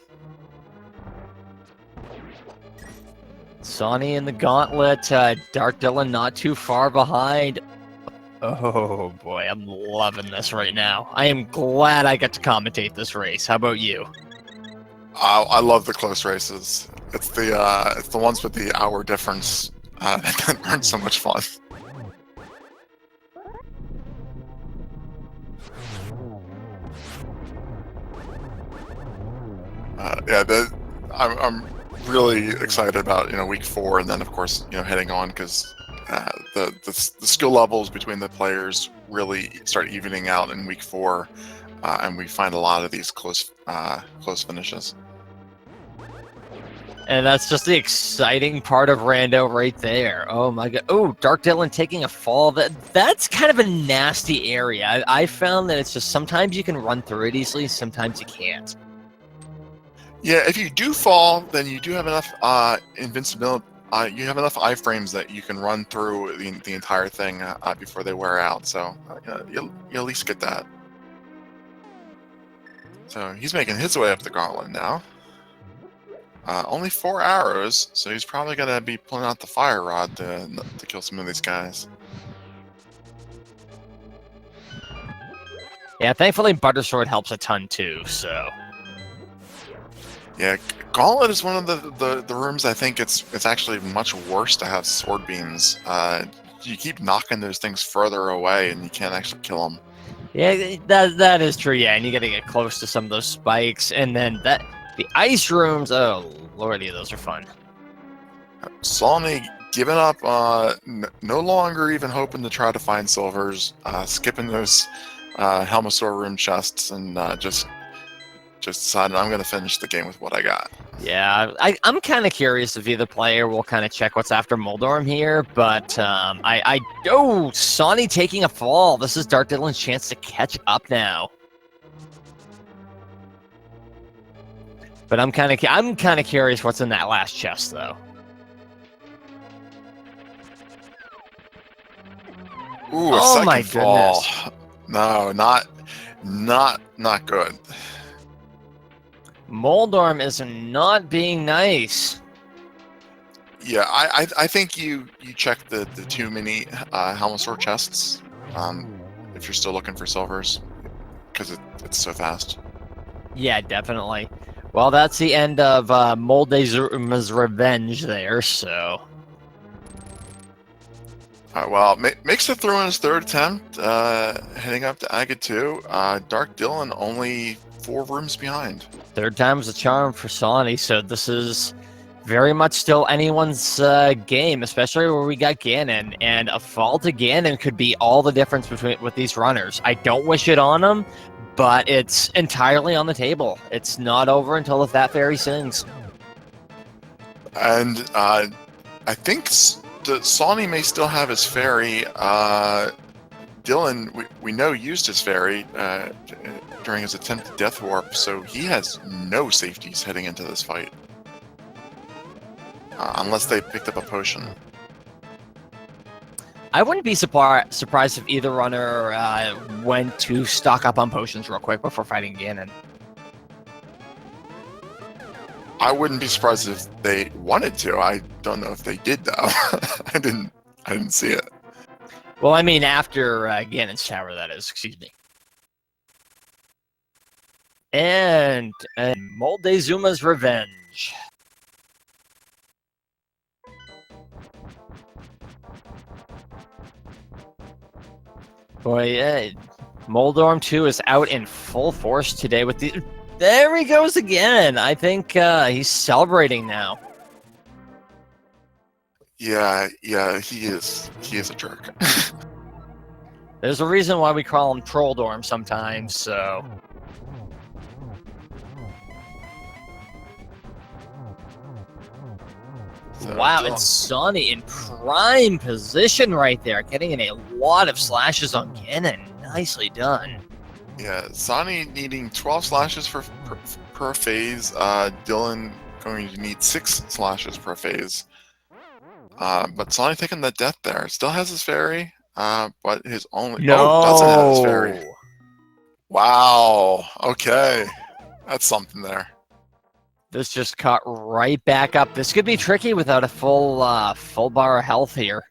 Sawney in the gauntlet. DarkDyllon not too far behind. Oh boy, I'm loving this right now. I am glad I get to commentate this race. How about you? I love the close races. It's the ones with the hour difference that aren't so much fun. Yeah, I'm really excited about week 4, and then of course heading on, because the skill levels between the players really start evening out in week 4, and we find a lot of these close finishes. And that's just the exciting part of Rando right there. Oh my god. Oh, DarkDyllon taking a fall. That's kind of a nasty area. I found that it's just sometimes you can run through it easily, sometimes you can't. Yeah, if you do fall, then you do have enough invincibility. You have enough iframes that you can run through the entire thing before they wear out. So you'll at least get that. So he's making his way up the gauntlet now. Only 4 arrows, so he's probably gonna be pulling out the fire rod to kill some of these guys. Yeah, thankfully Buttersword helps a ton too, so. Yeah, Gauntlet is one of the rooms I think it's actually much worse to have sword beams. You keep knocking those things further away and you can't actually kill them. Yeah, that is true, yeah, and you gotta get close to some of those spikes, and then the ice rooms, oh lordy, those are fun. Sawney giving up, no longer even hoping to try to find silvers, skipping those Helmasaur room chests, and just decided I'm going to finish the game with what I got. Yeah, I'm kind of curious if either player will kind of check what's after Moldorm here, but oh, Sawney taking a fall. This is DarkDyllon's chance to catch up now. But I'm kind of curious what's in that last chest though. Ooh, oh my fall. Goodness. No, not good. Moldorm is not being nice. Yeah, I think you check the 2 mini Helmasaur chests if you're still looking for silvers, because it's so fast. Yeah, definitely. Well, that's the end of Moldezuma's Revenge there, so. Well, makes it through in his 3rd attempt, heading up to Aga 2. DarkDyllon only 4 rooms behind. 3rd time's a charm for Sawney, so this is very much still anyone's game, especially where we got Ganon, and a fall to Ganon could be all the difference with these runners. I don't wish it on them, but it's entirely on the table. It's not over until the Fat Fairy sings. And I think the Sawney may still have his fairy. Dylan, we know, used his fairy during his attempt to Death Warp, so he has no safeties heading into this fight. Unless they picked up a potion. I wouldn't be surprised if either runner went to stock up on potions real quick before fighting Ganon. I wouldn't be surprised if they wanted to. I don't know if they did though. I didn't see it. Well, I mean after Ganon's tower, that is. Excuse me. And Moldezuma's Revenge. Boy, yeah, Moldorm 2 is out in full force today with the... There he goes again. I think he's celebrating now. Yeah, he is a jerk. There's a reason why we call him Trolldorm sometimes, so... Wow, it's Sawney in prime position right there, getting in a lot of slashes on Ganon. Nicely done. Yeah, Sawney needing 12 slashes per phase. Dylan going to need 6 slashes per phase. But Sawney taking the death there. Still has his fairy. but his only doesn't have his fairy. No. Wow. Okay, that's something there. This just caught right back up. This could be tricky without a full bar of health here.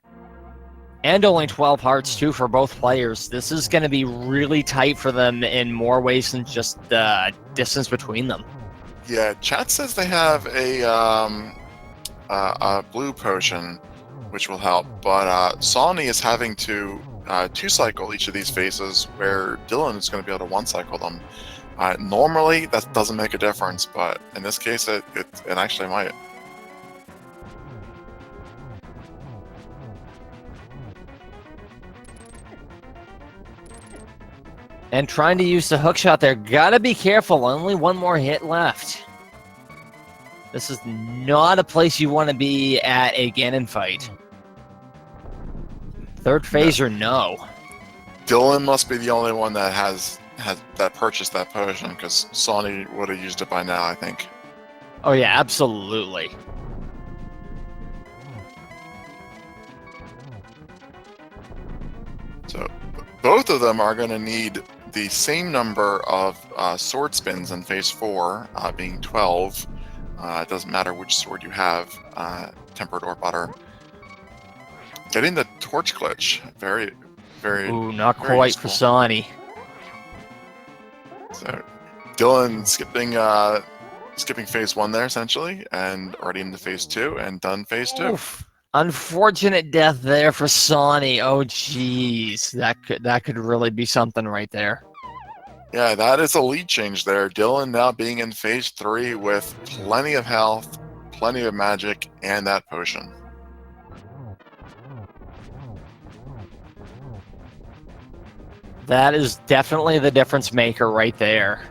And only 12 hearts, too, for both players. This is going to be really tight for them in more ways than just the distance between them. Yeah, chat says they have a blue potion, which will help. But Sawney is having to 2-cycle each of these phases, where Dyllon is going to be able to 1-cycle them. Normally, that doesn't make a difference, but in this case, it actually might. And trying to use the hook shot there. Gotta be careful. Only one more hit left. This is not a place you want to be at a Ganon fight. Third phase or no. Dyllon must be the only one that has purchased that potion, because Sawney would have used it by now, I think. Oh yeah, absolutely. So both of them are going to need the same number of sword spins in phase 4, being 12. It doesn't matter which sword you have, tempered or butter. Getting the torch glitch, very, very. Ooh, not very quite useful. for Sawney. So Dyllon skipping phase 1 there essentially, and already into phase 2 and done phase 2. Oof. Unfortunate death there for Sawney. Oh jeez, that could really be something right there. Yeah, that is a lead change there. Dyllon now being in phase 3 with plenty of health, plenty of magic, and that potion. That is definitely the difference maker right there.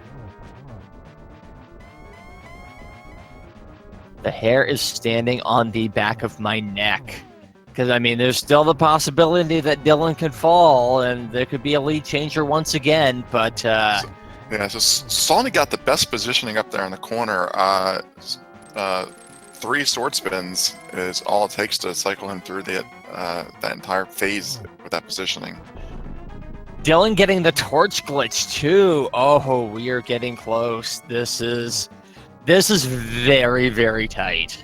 The hair is standing on the back of my neck. Because, I mean, there's still the possibility that Dyllon could fall, and there could be a lead changer once again, but... Yeah, so Sawney got the best positioning up there in the corner. 3 sword spins is all it takes to cycle him through that entire phase with that positioning. Dyllon getting the torch glitch, too. Oh, we are getting close. This is very, very tight.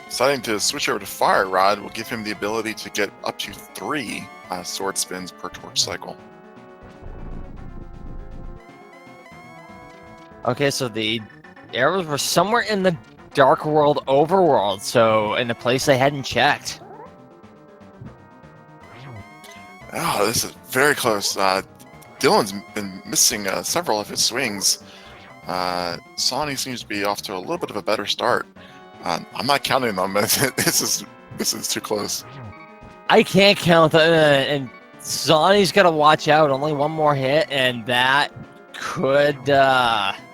Deciding to switch over to Fire Rod will give him the ability to get up to 3 sword spins per torch cycle. Okay, so the arrows were somewhere in the Dark World overworld, so in a place they hadn't checked. Oh, this is very close. Dylan's been missing several of his swings. Sawney seems to be off to a little bit of a better start. I'm not counting them. This is too close. I can't count them, and Sawney's got to watch out. Only one more hit, and that could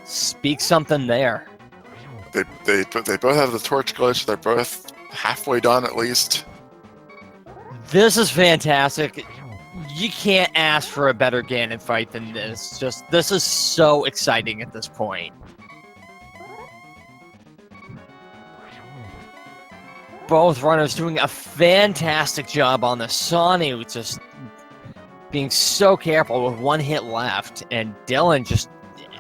speak something there. They both have the torch glitch. They're both halfway done at least. This is fantastic. You can't ask for a better Ganon fight than this. This is so exciting at this point. Both runners doing a fantastic job on the Sawney, just being so careful with one hit left, and Dyllon just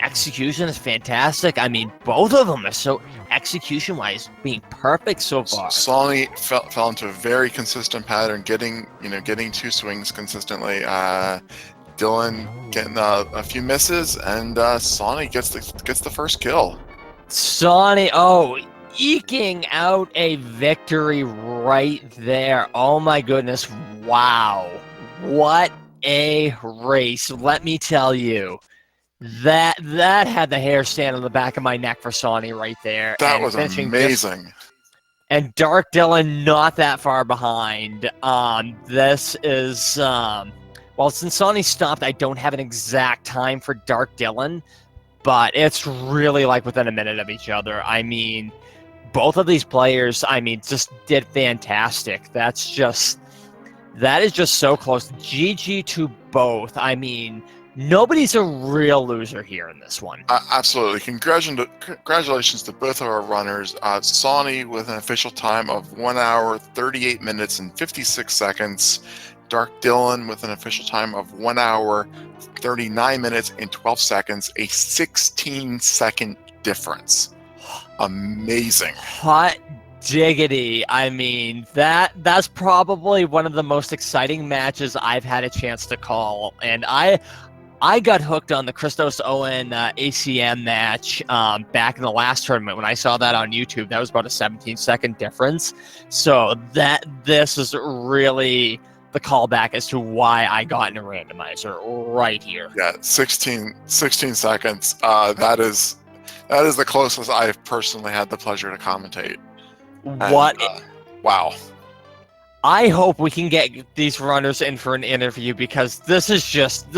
execution is fantastic. I mean, both of them are so execution-wise being perfect so far. Sawney fell into a very consistent pattern, getting 2 swings consistently. Dyllon getting a few misses, and Sawney gets the first kill. Sawney, eking out a victory right there. Oh my goodness, wow. What a race, let me tell you. That had the hair stand on the back of my neck for Sawney right there. That was amazing. And DarkDyllon not that far behind. This is well, since Sawney stopped, I don't have an exact time for DarkDyllon, but it's really like within a minute of each other. I mean, both of these players, just did fantastic. That is just so close. GG to both. I mean, Nobody's a real loser here in this one. Absolutely. Congratulations to both of our runners. Sawney with an official time of 1 hour, 38 minutes, and 56 seconds. DarkDyllon with an official time of 1 hour, 39 minutes, and 12 seconds. A 16-second difference. Amazing. Hot diggity. I mean, that's probably one of the most exciting matches I've had a chance to call. And I got hooked on the Christos Owen ACM match back in the last tournament. When I saw that on YouTube, that was about a 17-second difference. So this is really the callback as to why I got into Randomizer right here. Yeah, 16 seconds. That is the closest I've personally had the pleasure to commentate. What? Wow. I hope we can get these runners in for an interview because this is just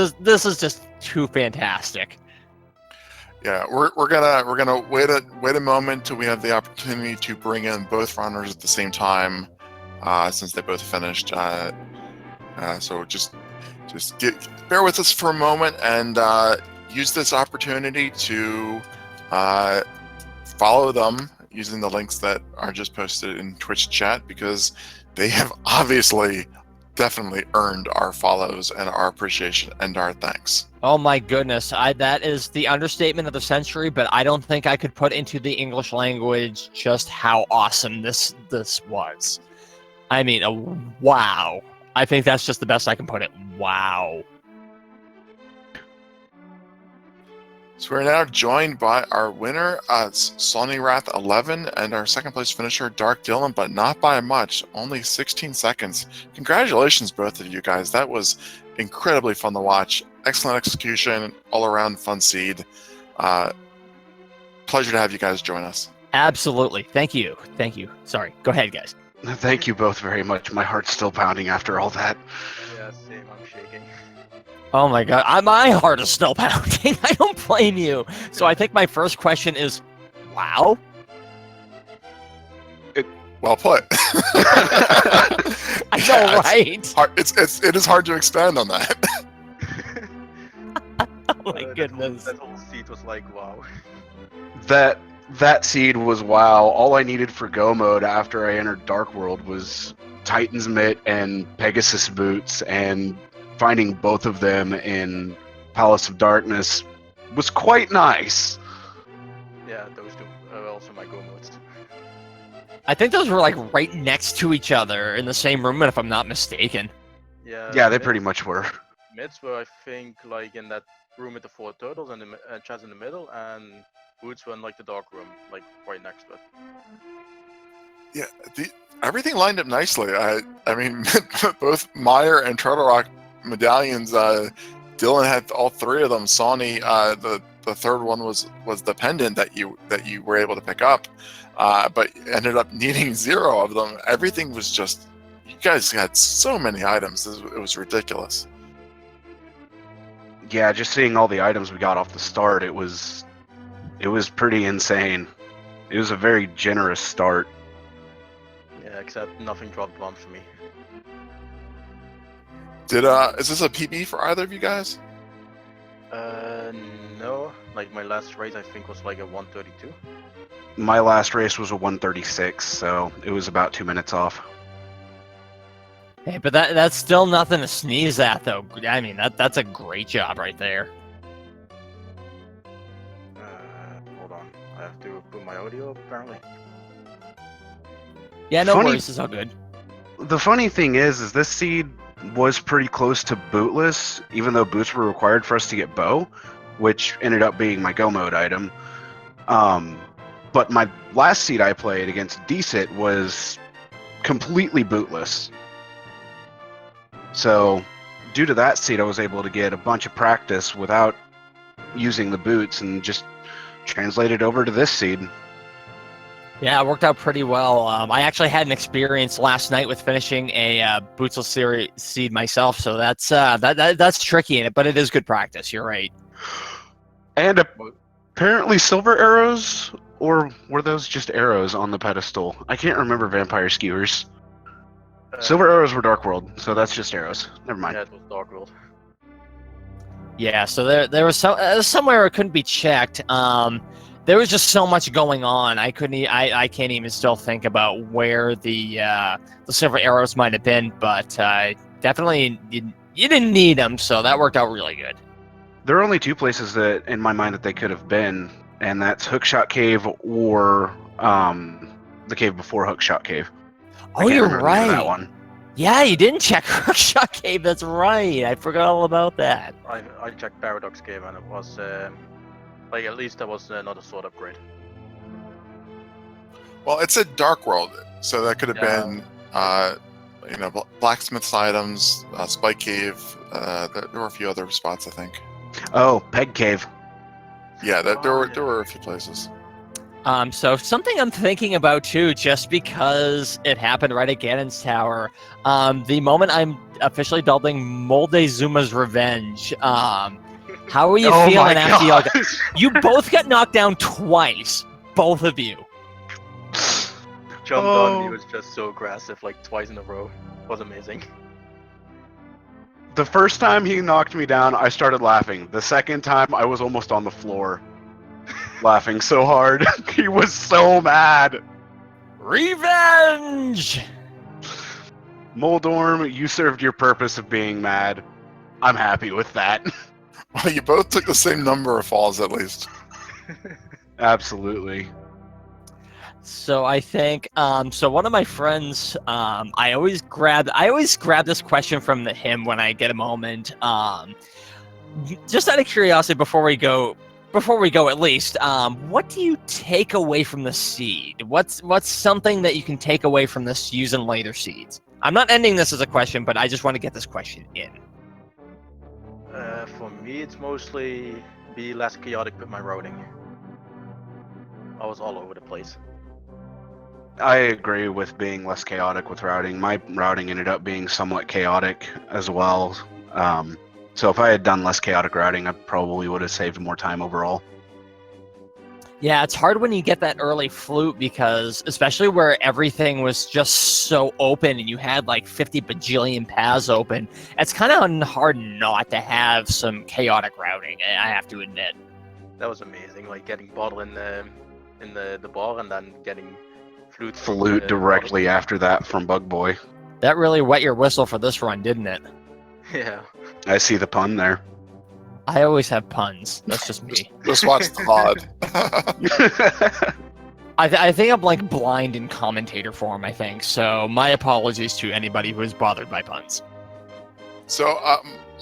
too fantastic. Yeah, we're gonna wait a moment till we have the opportunity to bring in both runners at the same time, since they both finished. So just bear with us for a moment and use this opportunity to follow them using the links that are just posted in Twitch chat, because they have obviously definitely earned our follows and our appreciation and our thanks. Oh my goodness, that is the understatement of the century, but I don't think I could put into the English language just how awesome this was. I mean, wow. I think that's just the best I can put it. Wow. So we're now joined by our winner, Sawneyrath11, and our second place finisher, DarkDyllon, but not by much, only 16 seconds. Congratulations, both of you guys. That was incredibly fun to watch. Excellent execution, all around fun seed. Pleasure to have you guys join us. Absolutely. Thank you. Sorry. Go ahead, guys. Thank you both very much. My heart's still pounding after all that. Yeah, same. I'm shaking. Oh my god, my heart is still pounding. I don't blame you. So I think my first question is, wow? Well put. I know, right? It is hard to expand on that. Oh my goodness. That whole seat was like, wow. That seed was wow. All I needed for go mode after I entered Dark World was Titan's Mitt and Pegasus boots, and finding both of them in Palace of Darkness was quite nice. Yeah, those two are also my go modes. I think those were like right next to each other in the same room, if I'm not mistaken. Yeah, They pretty much were. Mids were, I think, like in that room with the 4 turtles and the chest in the middle, and boots were in like the dark room, like right next to it. Yeah, everything lined up nicely. I mean, both Meyer and Turtle Rock medallions. Dylan had all three of them. Sawney, the third one was the pendant that you were able to pick up, but ended up needing 0 of them. Everything was just, you guys had so many items. It was ridiculous. Yeah, just seeing all the items we got off the start, it was pretty insane. It was a very generous start. Yeah, except nothing dropped bombs for me. Is this a PB for either of you guys? No. Like my last race, I think was like a 132. My last race was a 136, so it was about 2 minutes off. Hey, but that's still nothing to sneeze at, though. I mean, that's a great job right there. Hold on. I have to put my audio up, apparently. Yeah, no Funny- worries. It's all good. The funny thing is this seed was pretty close to bootless, even though boots were required for us to get bow, which ended up being my go mode item. But my last seed I played against DSIT was completely bootless. So, due to that seed, I was able to get a bunch of practice without using the boots and just translate it over to this seed. Yeah, it worked out pretty well. I actually had an experience last night with finishing a Bootsel series seed myself, so that's tricky, but it is good practice. You're right. And apparently silver arrows, or were those just arrows on the pedestal? I can't remember vampire skewers. Silver arrows were Dark World, so that's just arrows. Never mind. Yeah, it was Dark World. Yeah, so there was somewhere it couldn't be checked. There was just so much going on. I couldn't. I can't even still think about where the silver arrows might have been, but definitely you didn't need them, so that worked out really good. There are only two places that, in my mind, that they could have been, and that's Hookshot Cave or the cave before Hookshot Cave. I Oh, can't you're remember the name of that right. one. Yeah, you didn't check Hookshot Cave. That's right. I forgot all about that. I checked Paradox Cave and it was like at least there was not a sword upgrade. Well, it's a dark world, so that could have Yeah. been, blacksmith's items, Spike Cave. There were a few other spots, I think. Oh, Peg Cave. Yeah, there Oh, were a few places. So something I'm thinking about too, just because it happened right at Ganon's Tower. The moment I'm officially doubling Moldezuma's Revenge. How are you Oh my feeling after you all got, gosh. you both got knocked down twice, both of you. Jumped on me Oh. was just so aggressive, like twice in a row. It was amazing. The first time he knocked me down, I started laughing. The second time, I was almost on the floor, laughing so hard. He was so mad. Revenge! Moldorm, you served your purpose of being mad. I'm happy with that. Well, you both took the same number of falls, at least. Absolutely. So I think so one of my friends I always grab this question from him when I get a moment. Just out of curiosity before we go at least, what do you take away from the seed? What's something that you can take away from this using later seeds? I'm not ending this as a question, but I just want to get this question in. For me, it's mostly be less chaotic with my routing. I was all over the place. I agree with being less chaotic with routing. My routing ended up being somewhat chaotic as well. So if I had done less chaotic routing, I probably would have saved more time overall. Yeah, it's hard when you get that early flute because, especially where everything was just so open and you had like 50 bajillion paths open, it's kind of hard not to have some chaotic routing, I have to admit. That was amazing, like getting bottle in the bar and then getting flute. from Flute the directly after that from Bug Boy. That really wet your whistle for this run, didn't it? bottle. Yeah. I see the pun there. I always have puns. That's just me. Just watch the VOD. I think I'm like blind in commentator form, I think. So my apologies to anybody who is bothered by puns. So,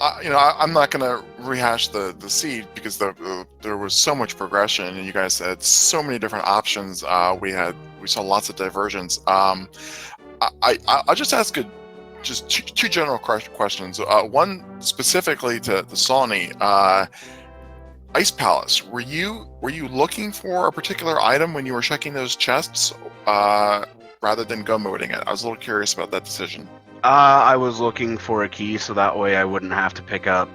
I'm not going to rehash the seed because there was so much progression, and you guys had so many different options. We saw lots of diversions. I'll just ask just two general questions. One specifically to Sawney. Ice Palace. Were you looking for a particular item when you were checking those chests, rather than go moding it? I was a little curious about that decision. I was looking for a key so that way I wouldn't have to pick up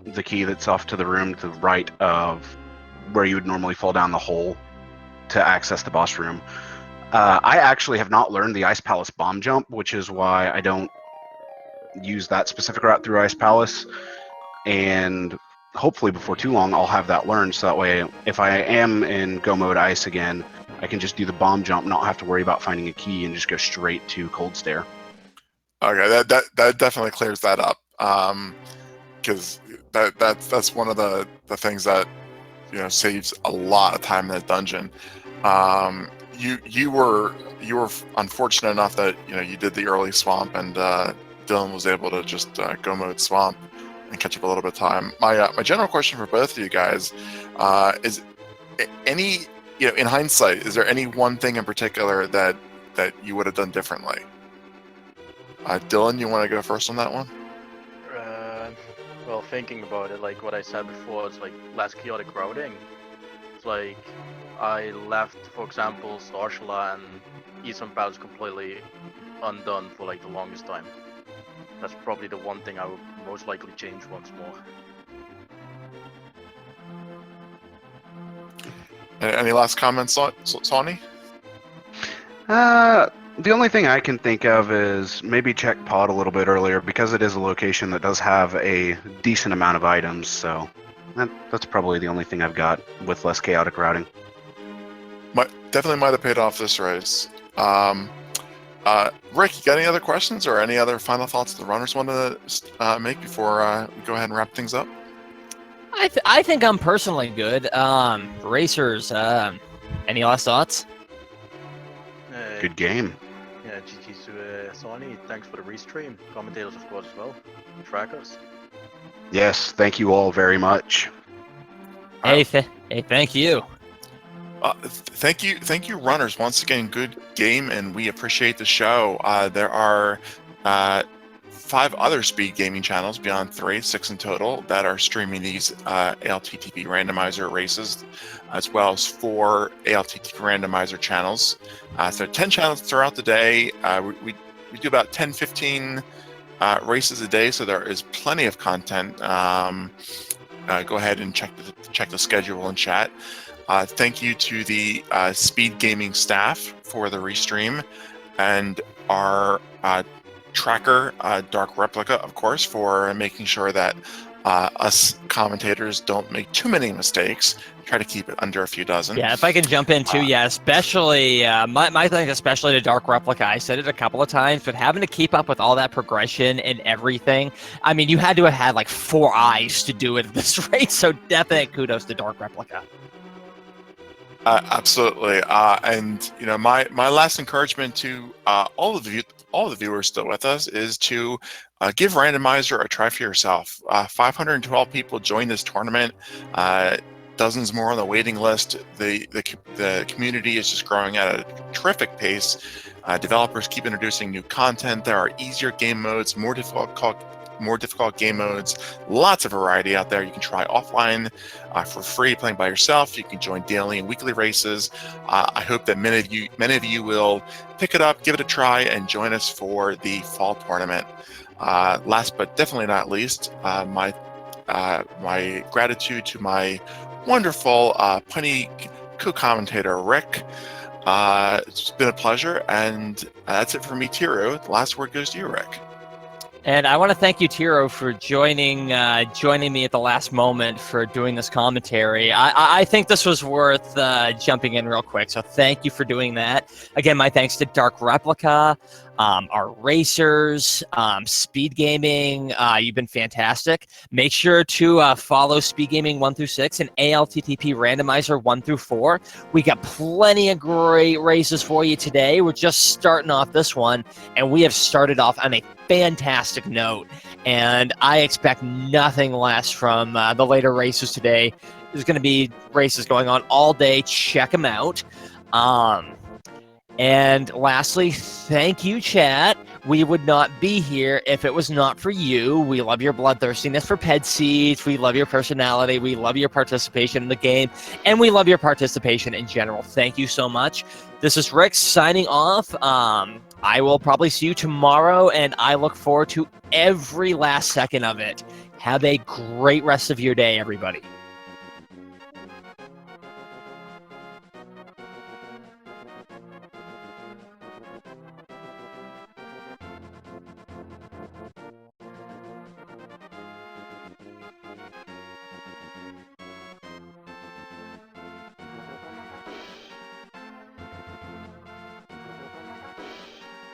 the key that's off to the room to the right of where you would normally fall down the hole to access the boss room. I actually have not learned the Ice Palace bomb jump, which is why I don't use that specific route through Ice Palace. And hopefully before too long, I'll have that learned so that way if I am in Go Mode Ice again, I can just do the bomb jump, not have to worry about finding a key, and just go straight to Cold Stare. Okay, that definitely clears that up. Because that's one of the things that saves a lot of time in that dungeon. You were unfortunate enough that you did the early swamp, and Dylan was able to just go mode swamp and catch up a little bit of time. My general question for both of you guys is any in hindsight, is there any one thing in particular that you would have done differently? Dylan, you want to go first on that one? Well, thinking about it, like what I said before, it's like less chaotic routing. It's like I left, for example, Starshula and Eastern Palace completely undone for like the longest time. That's probably the one thing I would most likely change once more. Any last comments, Sawney? The only thing I can think of is maybe check pod a little bit earlier because it is a location that does have a decent amount of items. So that's probably the only thing I've got with less chaotic routing. Definitely might have paid off this race. Rick, you got any other questions or any other final thoughts the runners want to make before we go ahead and wrap things up? I think I'm personally good. Racers, any last thoughts? Good game. Yeah, GG to Sony. Thanks for the restream. Commentators, of course, as well. Trackers. Yes, thank you all very much. Hey, thank you. Thank you, runners. Once again, good game, and we appreciate the show. There are 5 other speed gaming channels beyond 3, 6 in total, that are streaming these ALTTP randomizer races, as well as 4 ALTTP randomizer channels. So 10 channels throughout the day. We do about 10, 15 races a day, so there is plenty of content. Go ahead and check the schedule and chat. Thank you to the speed gaming staff for the restream, and our tracker, Dark Replica, of course, for making sure that us commentators don't make too many mistakes. Try to keep it under a few dozen. Yeah, if I can jump in too, yeah, especially my thing, especially to Dark Replica. I said it a couple of times, but having to keep up with all that progression and everything. I mean, you had to have had like 4 eyes to do it at this rate. So definite kudos to Dark Replica. Absolutely, and you know, my last encouragement to all of the viewers still with us is to give Randomizer a try for yourself. 512 people joined this tournament. Dozens more on the waiting list. The community is just growing at a terrific pace. Developers keep introducing new content. There are easier game modes, more difficult game modes, lots of variety out there. You can try offline for free, playing by yourself. You can join daily and weekly races. I hope that many of you will pick it up, give it a try, and join us for the fall tournament. Last but definitely not least, my gratitude to my wonderful punny co-commentator Rick. It's been a pleasure, and that's it for me, Tiru. The last word goes to you, Rick. And I want to thank you, Tiro, for joining me at the last moment for doing this commentary. I think this was worth jumping in real quick, so thank you for doing that. Again, my thanks to Dark Replica, our racers, Speed Gaming. You've been fantastic. Make sure to follow Speed Gaming 1 through 6 and ALTTP Randomizer 1 through 4. We got plenty of great races for you today. We're just starting off this one, and we have started off on a fantastic note, and I expect nothing less from the later races today. There's going to be races going on all day. Check them out. And lastly, thank you, chat. We would not be here if it was not for you. We love your bloodthirstiness for Ped Seeds. We love your personality. We love your participation in the game. And we love your participation in general. Thank you so much. This is Rick signing off. I will probably see you tomorrow, and I look forward to every last second of it. Have a great rest of your day, everybody.